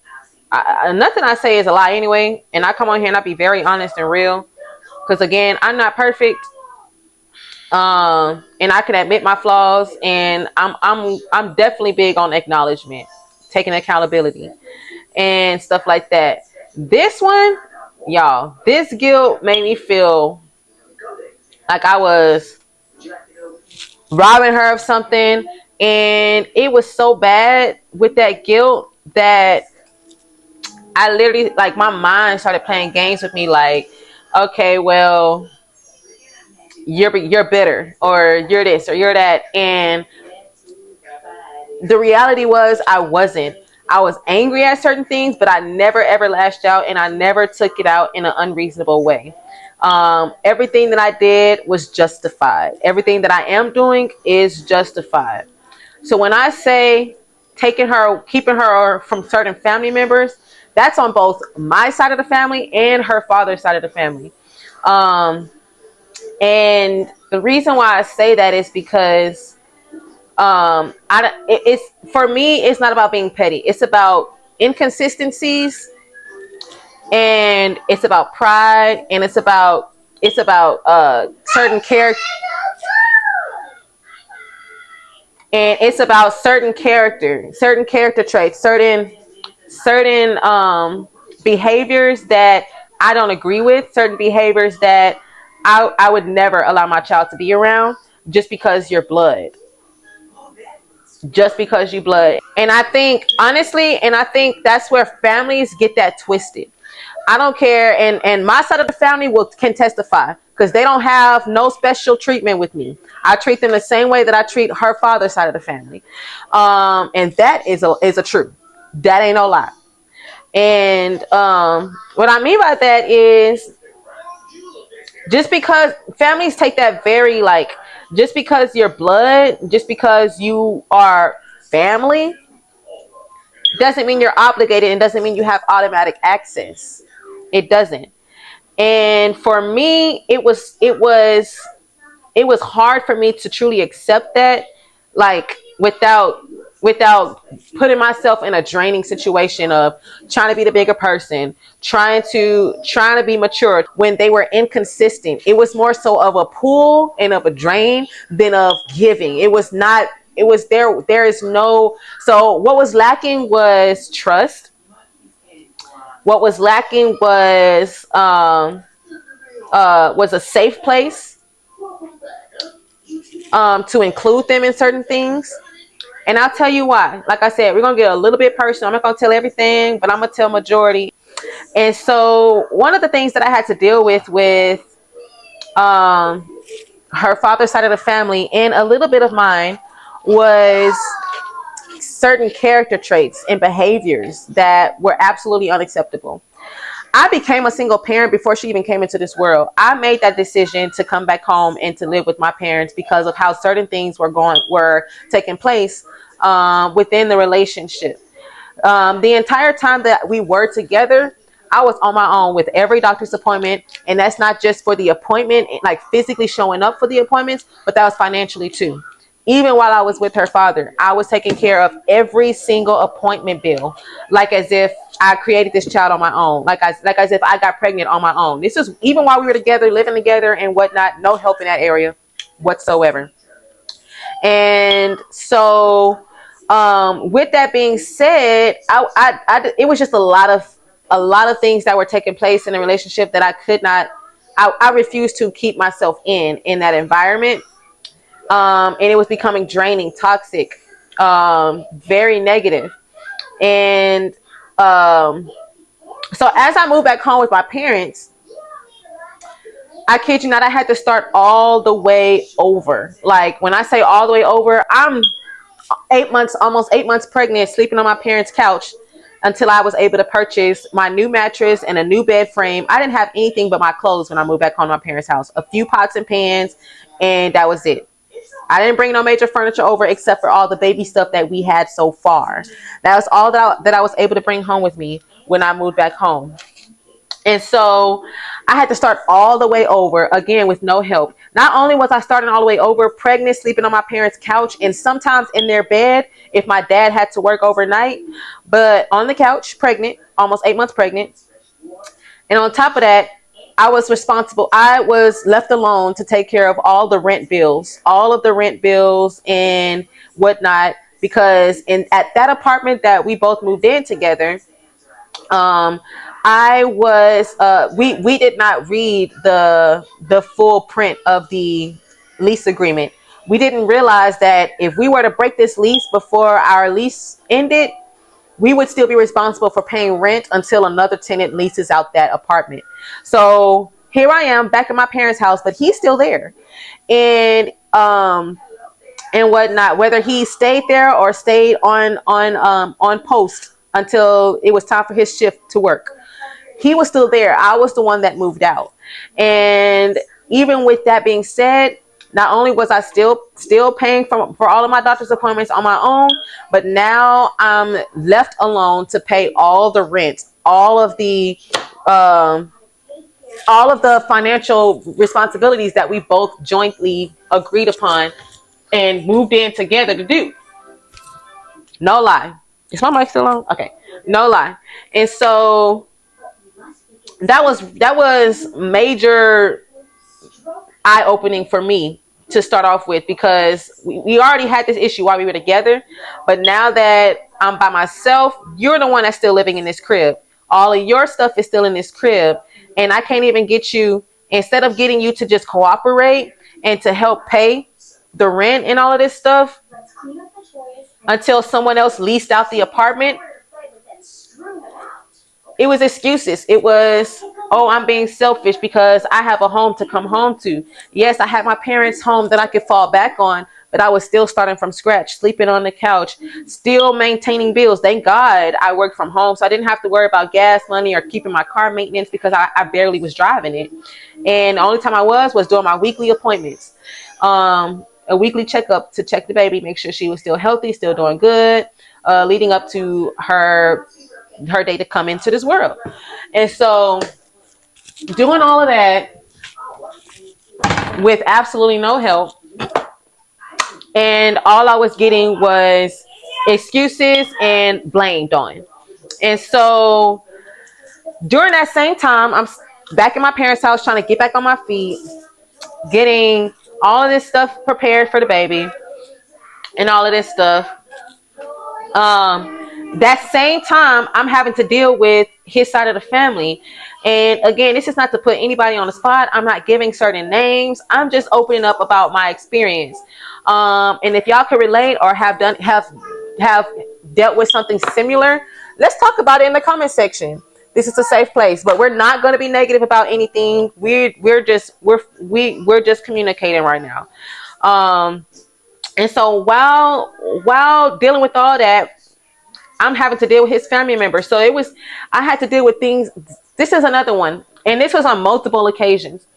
nothing I say is a lie anyway. And I come on here and I be very honest and real. Because again, I'm not perfect. And I can admit my flaws, and I'm definitely big on acknowledgement, taking accountability, and stuff like that. This one, y'all, this guilt made me feel like I was robbing her of something, And it was so bad with that guilt that I literally, like, my mind started playing games with me, like, okay, well, you're bitter, or you're this, or you're that. And the reality was, I wasn't. I was angry at certain things, but I never ever lashed out, and I never took it out in an unreasonable way. Everything that I did was justified. Everything that I am doing is justified. So when I say taking her, keeping her from certain family members, that's on both my side of the family and her father's side of the family. Um, and the reason why I say that is because it's, for me, it's not about being petty. It's about inconsistencies, and it's about pride, and it's about certain character, and it's about certain character traits, certain behaviors that I don't agree with, certain behaviors that I would never allow my child to be around, just because you're blood. Just because you blood. And I think, honestly, and I think that's where families get that twisted. I don't care, and my side of the family can testify, because they don't have no special treatment with me. I treat them the same way that I treat her father's side of the family, and that is a truth. That ain't no lie. And what I mean by that is, just because families take that very, like, just because you're blood, just because you are family, doesn't mean you're obligated, and doesn't mean you have automatic access. It doesn't. And for me, it was hard for me to truly accept that, like, without putting myself in a draining situation of trying to be the bigger person, trying to be mature. When they were inconsistent, it was more so of a pull and of a drain than of giving. It was not. It was there is no. So what was lacking was trust. What was lacking was a safe place to include them in certain things. And I'll tell you why. Like I said, we're going to get a little bit personal. I'm not going to tell everything, but I'm going to tell majority. And so one of the things that I had to deal with her father's side of the family, and a little bit of mine, was certain character traits and behaviors that were absolutely unacceptable. I became a single parent before she even came into this world. I made that decision to come back home and to live with my parents because of how certain things were taking place within the relationship. The entire time that we were together, I was on my own with every doctor's appointment. And that's not just for the appointment, like physically showing up for the appointments, but that was financially too. Even while I was with her father, I was taking care of every single appointment bill, like as if I created this child on my own, like as if I got pregnant on my own. This is even while we were together, living together and whatnot. No help in that area whatsoever. And so, with that being said, it was just a lot of things that were taking place in a relationship that I could not. I refused to keep myself in that environment. And it was becoming draining, toxic, very negative. And so as I moved back home with my parents, I kid you not, I had to start all the way over. Like, when I say all the way over, I'm 8 months, almost 8 months pregnant, sleeping on my parents' couch until I was able to purchase my new mattress and a new bed frame. I didn't have anything but my clothes when I moved back home to my parents' house. A few pots and pans, and that was it. I didn't bring no major furniture over except for all the baby stuff that we had so far. That was all that I was able to bring home with me when I moved back home. And so I had to start all the way over again with no help. Not only was I starting all the way over, pregnant, sleeping on my parents' couch, and sometimes in their bed if my dad had to work overnight, but on the couch, pregnant, almost 8 months pregnant. And on top of that, I was responsible. I was left alone to take care of all the rent bills, all of the rent bills and whatnot, because at that apartment that we both moved in together, I was we did not read the full print of the lease agreement. We didn't realize that if we were to break this lease before our lease ended, we would still be responsible for paying rent until another tenant leases out that apartment. So here I am back at my parents' house, but he's still there. And whatnot, whether he stayed there or stayed on post until it was time for his shift to work. He was still there. I was the one that moved out. And even with that being said, not only was I still paying for all of my doctor's appointments on my own, but now I'm left alone to pay all the rent, um, all of the financial responsibilities that we both jointly agreed upon and moved in together to do. No lie. Is my mic still on? Okay. No lie. And so that was major eye opening for me to start off with, because we already had this issue while we were together, but now that I'm by myself, you're the one that's still living in this crib. All of your stuff is still in this crib, and I can't even get you, instead of getting you to just cooperate and to help pay the rent and all of this stuff until someone else leased out the apartment. It was excuses. It was, oh, I'm being selfish because I have a home to come home to. Yes, I had my parents' home that I could fall back on, but I was still starting from scratch, sleeping on the couch, still maintaining bills. Thank God I worked from home, so I didn't have to worry about gas money or keeping my car maintenance, because I barely was driving it. And the only time I was doing my weekly appointments, a weekly checkup to check the baby, make sure she was still healthy, still doing good, leading up to her day to come into this world. And so doing all of that with absolutely no help, and all I was getting was excuses and blamed on. And so during that same time, I'm back in my parents' house trying to get back on my feet, getting all of this stuff prepared for the baby and all of this stuff. That same time, I'm having to deal with his side of the family. And again, this is not to put anybody on the spot. I'm not giving certain names. I'm just opening up about my experience. And if y'all can relate or have dealt with something similar, let's talk about it in the comment section. This is a safe place, but we're not going to be negative about anything. We're just communicating right now. And so while dealing with all that, I'm having to deal with his family members. So I had to deal with things. This is another one. And this was on multiple occasions.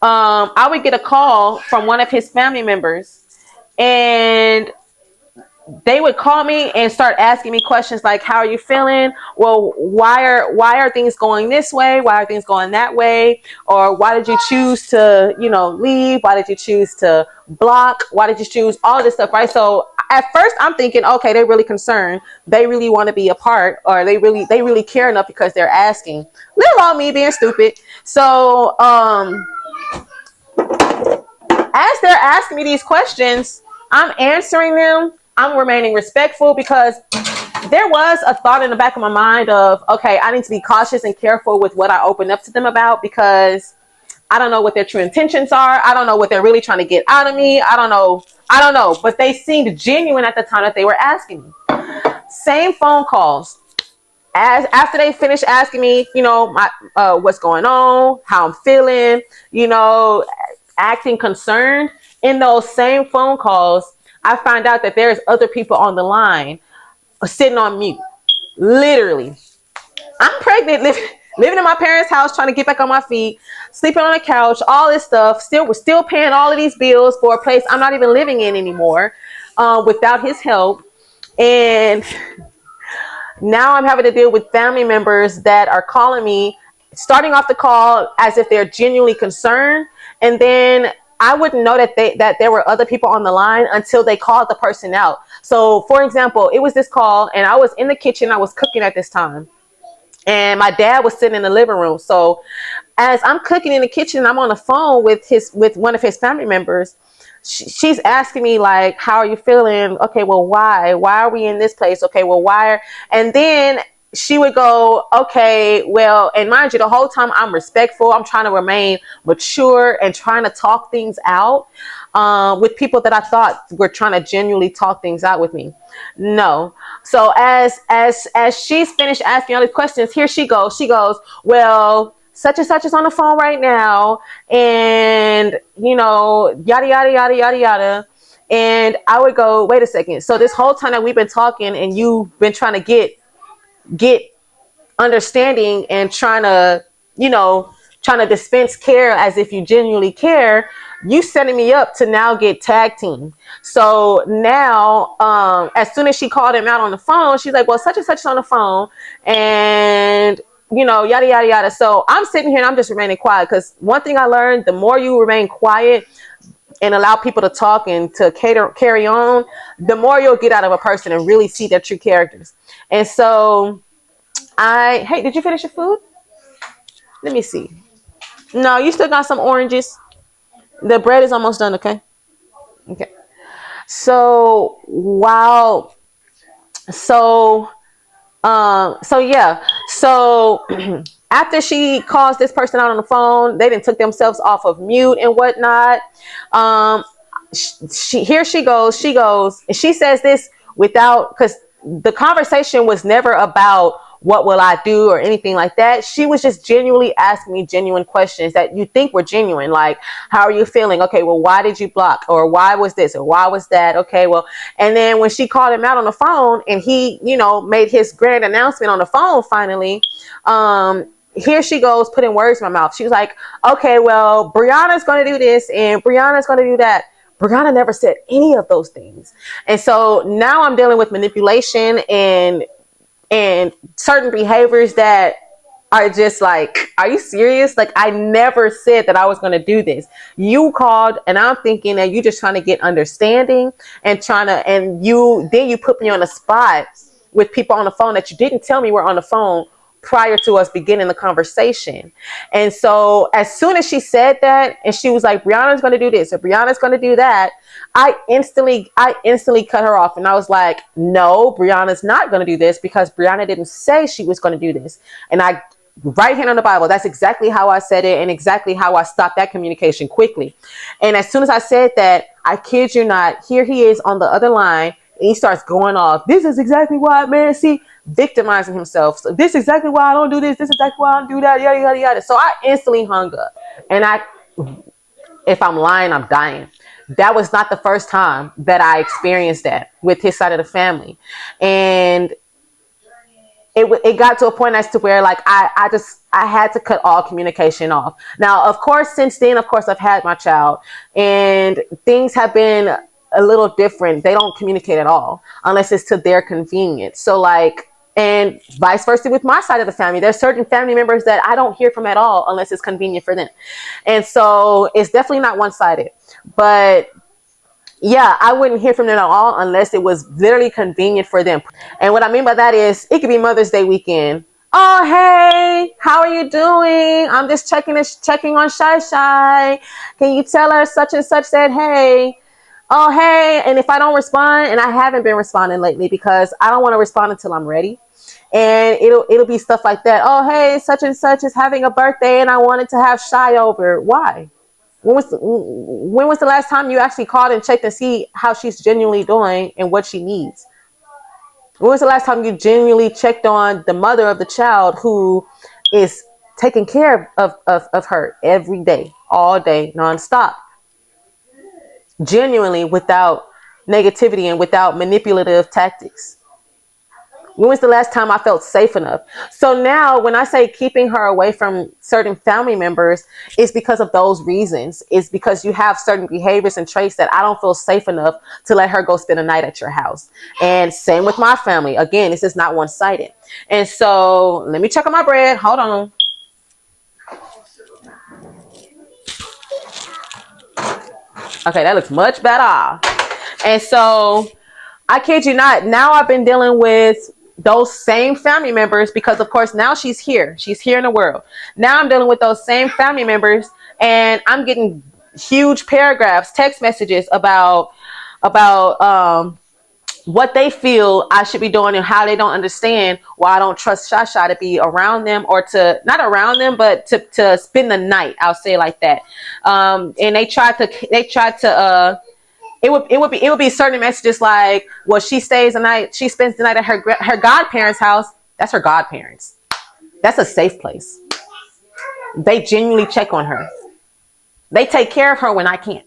I would get a call from one of his family members, and they would call me and start asking me questions like, how are you feeling? Well, why are things going this way? Why are things going that way? Or why did you choose to, leave? Why did you choose to block? Why did you choose all of this stuff? Right. So at first I'm thinking, okay, they're really concerned. They really want to be a part, or they really care enough because they're asking. Little on me being stupid. So, as they're asking me these questions, I'm answering them. I'm remaining respectful, because there was a thought in the back of my mind of, okay, I need to be cautious and careful with what I open up to them about, because I don't know what their true intentions are. I don't know what they're really trying to get out of me. I don't know. But they seemed genuine at the time that they were asking me. Same phone calls. After they finished asking me, what's going on, how I'm feeling, acting concerned, in those same phone calls, I find out that there's other people on the line sitting on mute. Literally. I'm pregnant, living in my parents' house, trying to get back on my feet, sleeping on the couch, all this stuff. We're still paying all of these bills for a place I'm not even living in anymore, without his help. And now I'm having to deal with family members that are calling me, starting off the call as if they're genuinely concerned. And then I wouldn't know that there were other people on the line until they called the person out. So, for example, it was this call, and I was in the kitchen. I was cooking at this time, and my dad was sitting in the living room. So as I'm cooking in the kitchen, I'm on the phone with one of his family members. She's asking me, like, how are you feeling? Okay, well, why are we in this place? Okay, well, why? And then she would go, okay, well, and mind you, the whole time I'm respectful. I'm trying to remain mature and trying to talk things out. with people that I thought were trying to genuinely talk things out with me. No. So as she's finished asking all these questions, here she goes. She goes, well, such and such is on the phone right now, and yada yada yada yada yada. And I would go, wait a second. So this whole time that we've been talking, and you've been trying to get understanding and trying to dispense care as if you genuinely care, you setting me up to now get tag team. So now, as soon as she called him out on the phone, she's like, well, such and such is on the phone, and yada yada yada. So I'm sitting here and I'm just remaining quiet, because one thing I learned: the more you remain quiet and allow people to talk and to carry on, the more you'll get out of a person and really see their true characters. And so hey, did you finish your food? Let me see. No, you still got some oranges. The bread is almost done, okay? Okay. So while so yeah. So after she calls this person out on the phone, they didn't took themselves off of mute and whatnot. Here she goes, and she says this without, because the conversation was never about what will I do or anything like that. She was just genuinely asking me genuine questions that you think were genuine, like, how are you feeling? Okay, well, why did you block? Or why was this? Or why was that? Okay, well, and then when she called him out on the phone and he, made his grand announcement on the phone finally, here she goes putting words in my mouth. She was like, okay, well, Brianna's going to do this and Brianna's going to do that. Brianna never said any of those things. And so now I'm dealing with manipulation and certain behaviors that are just like, are you serious? Like, I never said that I was going to do this. You called and I'm thinking that you just trying to get understanding and then you put me on the spot with people on the phone that you didn't tell me were on the phone prior to us beginning the conversation. And so as soon as she said that and she was like, Brianna's going to do this or Brianna's going to do that, I instantly cut her off. And I was like, no, Brianna's not going to do this, because Brianna didn't say she was going to do this. And I, right hand on the Bible, that's exactly how I said it and exactly how I stopped that communication quickly. And as soon as I said that, I kid you not, here he is on the other line. And he starts going off. This is exactly why, man, see, victimizing himself. So this is exactly why I don't do this. This is exactly why I don't do that. Yada, yada, yada. So I instantly hung up. And if I'm lying, I'm dying. That was not the first time that I experienced that with his side of the family. And it got to a point as to where, like, I had to cut all communication off. Now, of course, since then, of course, I've had my child and things have been a little different. They don't communicate at all unless it's to their convenience. So like, and vice versa with my side of the family. There's certain family members that I don't hear from at all unless it's convenient for them. And so it's definitely not one-sided. But yeah, I wouldn't hear from them at all unless it was literally convenient for them. And what I mean by that is it could be Mother's Day weekend. Oh, hey, how are you doing? I'm just checking on Shy Shy. Can you tell her such and such said, hey? Oh, hey. And if I don't respond, and I haven't been responding lately because I don't want to respond until I'm ready. And it'll be stuff like that. Oh, hey, such and such is having a birthday and I wanted to have Shy over. Why? When was the last time you actually called and checked to see how she's genuinely doing and what she needs? When was the last time you genuinely checked on the mother of the child who is taking care of her every day, all day, nonstop? Genuinely, without negativity and without manipulative tactics. When was the last time I felt safe enough? So now when I say keeping her away from certain family members, it's because of those reasons. It's because you have certain behaviors and traits that I don't feel safe enough to let her go spend a night at your house. And same with my family. Again, this is not one-sided. And so let me check on my bread. Hold on. Okay, that looks much better. And so I kid you not, now I've been dealing with those same family members because, of course, now she's here. She's here in the world. Now I'm dealing with those same family members, and I'm getting huge paragraphs, text messages about what they feel I should be doing and how they don't understand why I don't trust Shasha to be around them, or to not around them, but to spend the night. I'll say it like that. And they tried to it would be certain messages like, well, she spends the night at her godparents' house. That's her godparents. That's a safe place. They genuinely check on her. They take care of her when I can't.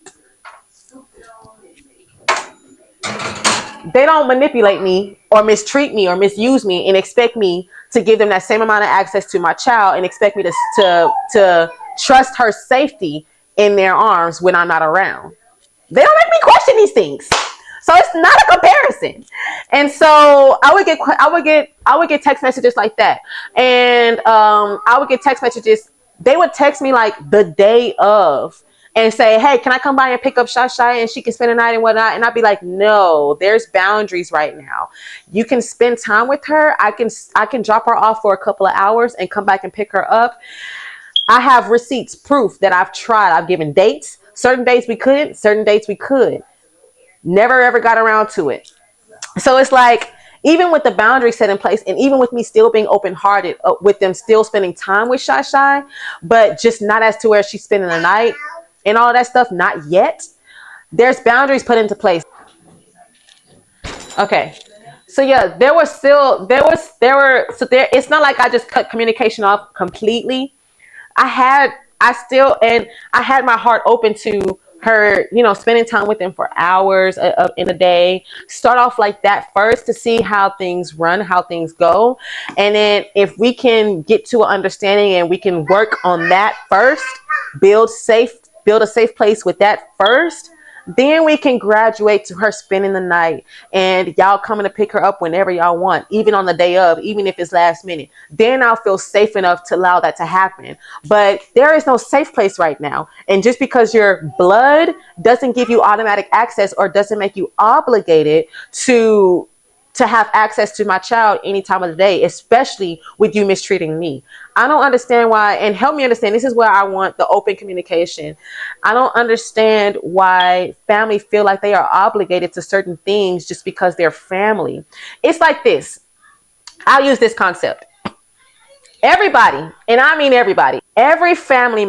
They don't manipulate me or mistreat me or misuse me and expect me to give them that same amount of access to my child and expect me to trust her safety in their arms when I'm not around. They don't make me question these things. So it's not a comparison. And so I would get text messages like that. And I would get text messages. They would text me like the day of and say, hey, can I come by and pick up Shashai and she can spend the night and whatnot? And I'd be like, no, there's boundaries right now. You can spend time with her. I can drop her off for a couple of hours and come back and pick her up. I have receipts, proof that I've tried. I've given dates. Certain dates we couldn't, certain dates we could. Never ever got around to it. So it's like, even with the boundary set in place, and even with me still being open-hearted with them still spending time with Shai, but just not as to where she's spending the night and all that stuff, not yet. There's boundaries put into place. Okay. So yeah, it's not like I just cut communication off completely. I had my heart open to her, spending time with them for hours in a day. Start off like that first to see how things run, how things go. And then if we can get to an understanding and we can work on that first, build a safe place with that first, then we can graduate to her spending the night and y'all coming to pick her up whenever y'all want, even on the day of, even if it's last minute. Then I'll feel safe enough to allow that to happen. But there is no safe place right now. And just because your blood doesn't give you automatic access or doesn't make you obligated to have access to my child any time of the day, especially with you mistreating me. I don't understand why, and help me understand, this is where I want the open communication. I don't understand why family feel like they are obligated to certain things just because they're family. It's like this. I'll use this concept. Everybody, and I mean everybody, every family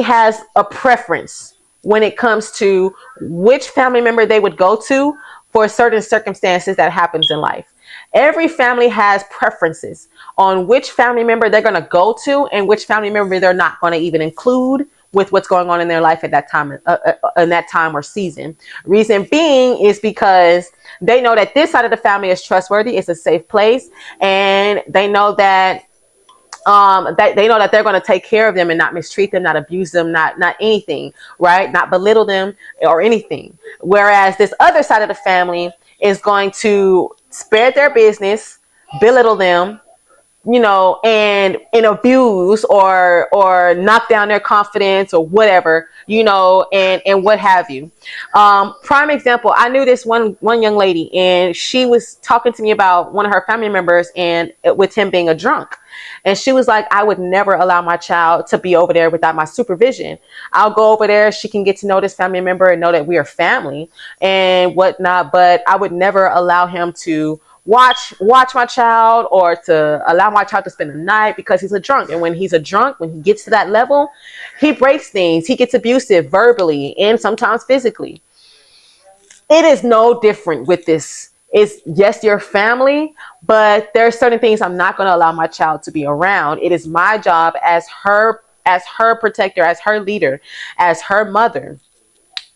has a preference when it comes to which family member they would go to for certain circumstances that happens in life. Every family has preferences on which family member they're going to go to and which family member they're not going to even include with what's going on in their life at that time, in that time or season. Reason being is because they know that this side of the family is trustworthy, it's a safe place, and they know that they're going to take care of them and not mistreat them, not abuse them, not anything, right? Not belittle them or anything. Whereas this other side of the family is going to spare their business, belittle them, and abuse or knock down their confidence or whatever, and what have you. Prime example, I knew this one young lady, and she was talking to me about one of her family members and with him being a drunk. And she was like, I would never allow my child to be over there without my supervision. I'll go over there. She can get to know this family member and know that we are family and whatnot. But I would never allow him to watch my child or to allow my child to spend the night because he's a drunk. And when he's a drunk, when he gets to that level, he breaks things. He gets abusive verbally and sometimes physically. It is no different with this. It's yes, your family, but there are certain things I'm not going to allow my child to be around. It is my job as her protector, as her leader, as her mother,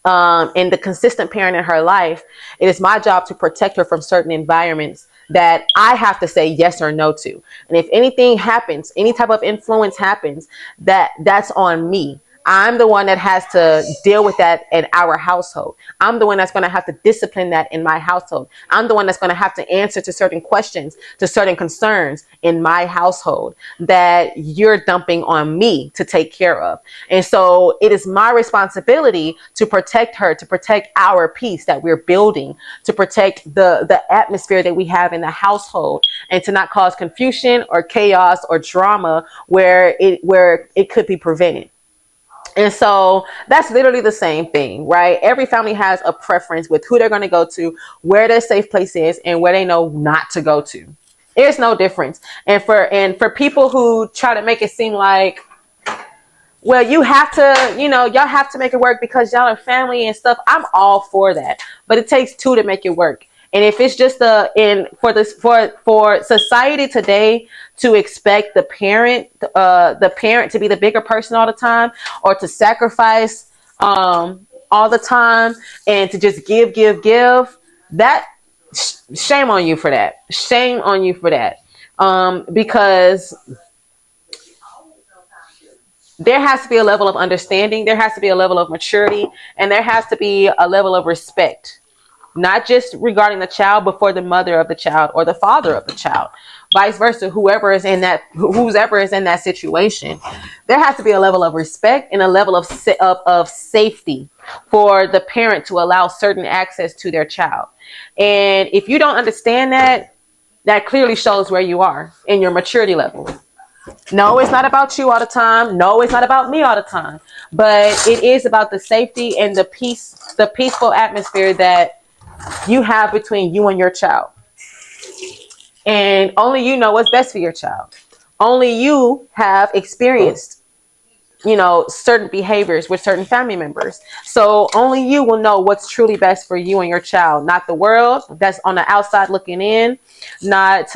and the consistent parent in her life. It is my job to protect her from certain environments that I have to say yes or no to. And if anything happens, any type of influence happens, that's on me. I'm the one that has to deal with that in our household. I'm the one that's going to have to discipline that in my household. I'm the one that's going to have to answer to certain questions, to certain concerns in my household that you're dumping on me to take care of. And so it is my responsibility to protect her, to protect our peace that we're building, to protect the atmosphere that we have in the household, and to not cause confusion or chaos or drama where it could be prevented. And so that's literally the same thing, right? Every family has a preference with who they're going to go to, where their safe place is, and where they know not to go to. There's no difference. And for people who try to make it seem like, well, you have to, y'all have to make it work because y'all are family and stuff. I'm all for that, but it takes two to make it work. And if it's just for society today to expect the parent to be the bigger person all the time, or to sacrifice all the time, and to just give, that shame on you for that. Shame on you for that. Because there has to be a level of understanding, there has to be a level of maturity, and there has to be a level of respect, not just regarding the child, but for the mother of the child or the father of the child, vice versa. Whoever is in that situation, there has to be a level of respect and a level of safety for the parent to allow certain access to their child. And if you don't understand that, that clearly shows where you are in your maturity level. No, it's not about you all the time. No, it's not about me all the time. But it is about the safety and the peaceful atmosphere that you have between you and your child. And only you know what's best for your child. Only you have experienced, certain behaviors with certain family members. So only you will know what's truly best for you and your child, not the world that's on the outside looking in, not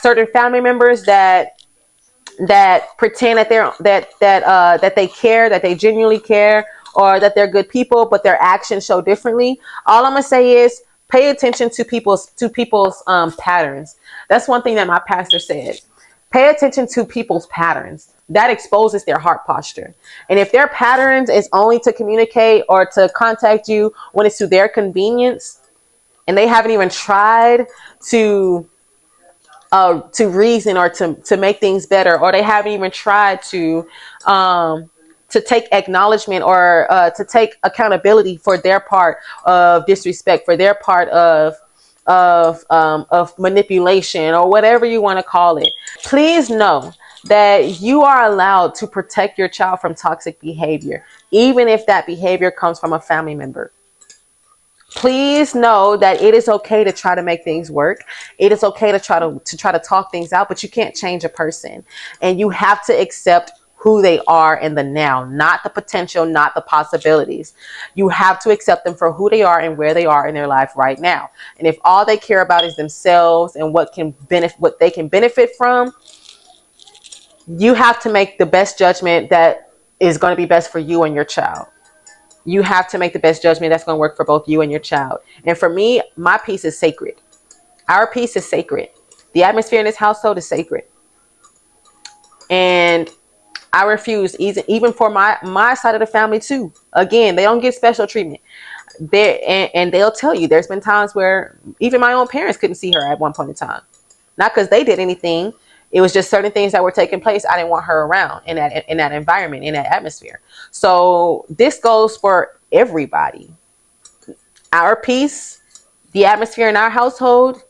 certain family members that pretend that they care, that they genuinely care, or that they're good people, but their actions show differently. All I'm gonna say is pay attention to people's patterns. That's one thing that my pastor said. Pay attention to people's patterns. That exposes their heart posture. And if their patterns is only to communicate or to contact you when it's to their convenience, and they haven't even tried to reason or to make things better, or they haven't even tried to take acknowledgement or to take accountability for their part of disrespect, for their part of manipulation, or whatever you want to call it. Please know that you are allowed to protect your child from toxic behavior, even if that behavior comes from a family member. Please know that it is okay to try to make things work. It is okay to try to talk things out, but you can't change a person. And you have to accept who they are in the now, not the potential, not the possibilities. You have to accept them for who they are and where they are in their life right now. And if all they care about is themselves and what they can benefit from, you have to make the best judgment that is going to be best for you and your child. You have to make the best judgment that's going to work for both you and your child. And for me, my peace is sacred. Our peace is sacred. The atmosphere in this household is sacred. And I refuse, even for my side of the family too. Again, they don't get special treatment. And they'll tell you there's been times where even my own parents couldn't see her at one point in time. Not because they did anything. It was just certain things that were taking place. I didn't want her around in that environment, in that atmosphere. So this goes for everybody. Our peace, the atmosphere in our household,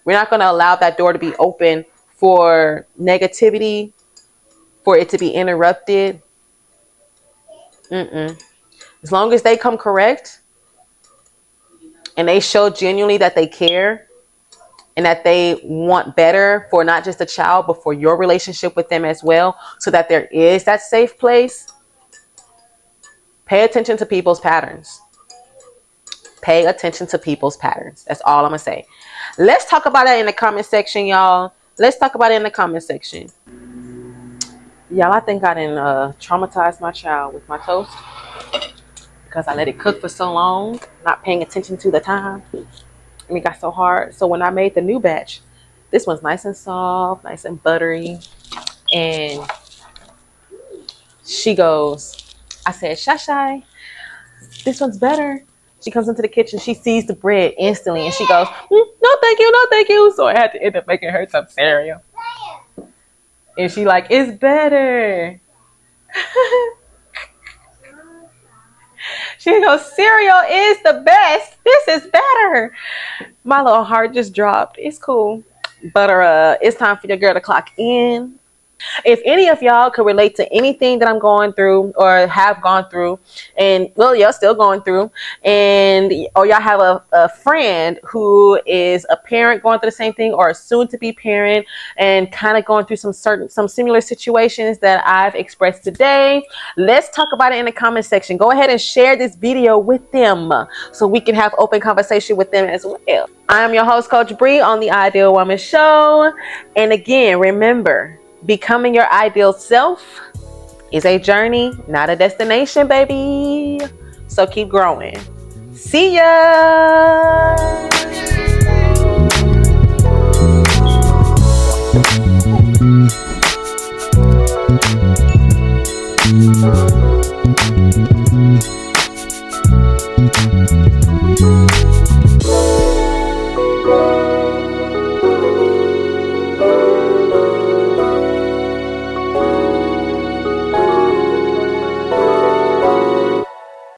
we're not going to allow that door to be open for negativity, for it to be interrupted. As long as they come correct and they show genuinely that they care and that they want better for not just the child, but for your relationship with them as well, so that there is that safe place. Pay attention to people's patterns. Pay attention to people's patterns. That's all I'm going to say. Let's talk about that in the comment section, y'all. Let's talk about it in the comment section. Y'all, I think I done traumatized my child with my toast because I let it cook for so long, not paying attention to the time. And it got so hard. So when I made the new batch, this one's nice and soft, nice and buttery. And she goes, I said, Shashai, this one's better. She comes into the kitchen. She sees the bread instantly. And she goes, no, thank you. No, thank you. So I had to end up making her some cereal. And she like, it's better. She goes, cereal is the best. This is better. My little heart just dropped. It's cool. But it's time for your girl to clock in. If any of y'all could relate to anything that I'm going through or have gone through, and well, y'all still going through, and or y'all have a friend who is a parent going through the same thing, or a soon to be parent and kind of going through some similar situations that I've expressed today, let's talk about it in the comment section. Go ahead and share this video with them so we can have open conversation with them as well. I am your host, Coach Bree, on the Ideal Woman Show. And again, remember, becoming your ideal self is a journey, not a destination, baby. So keep growing. See ya!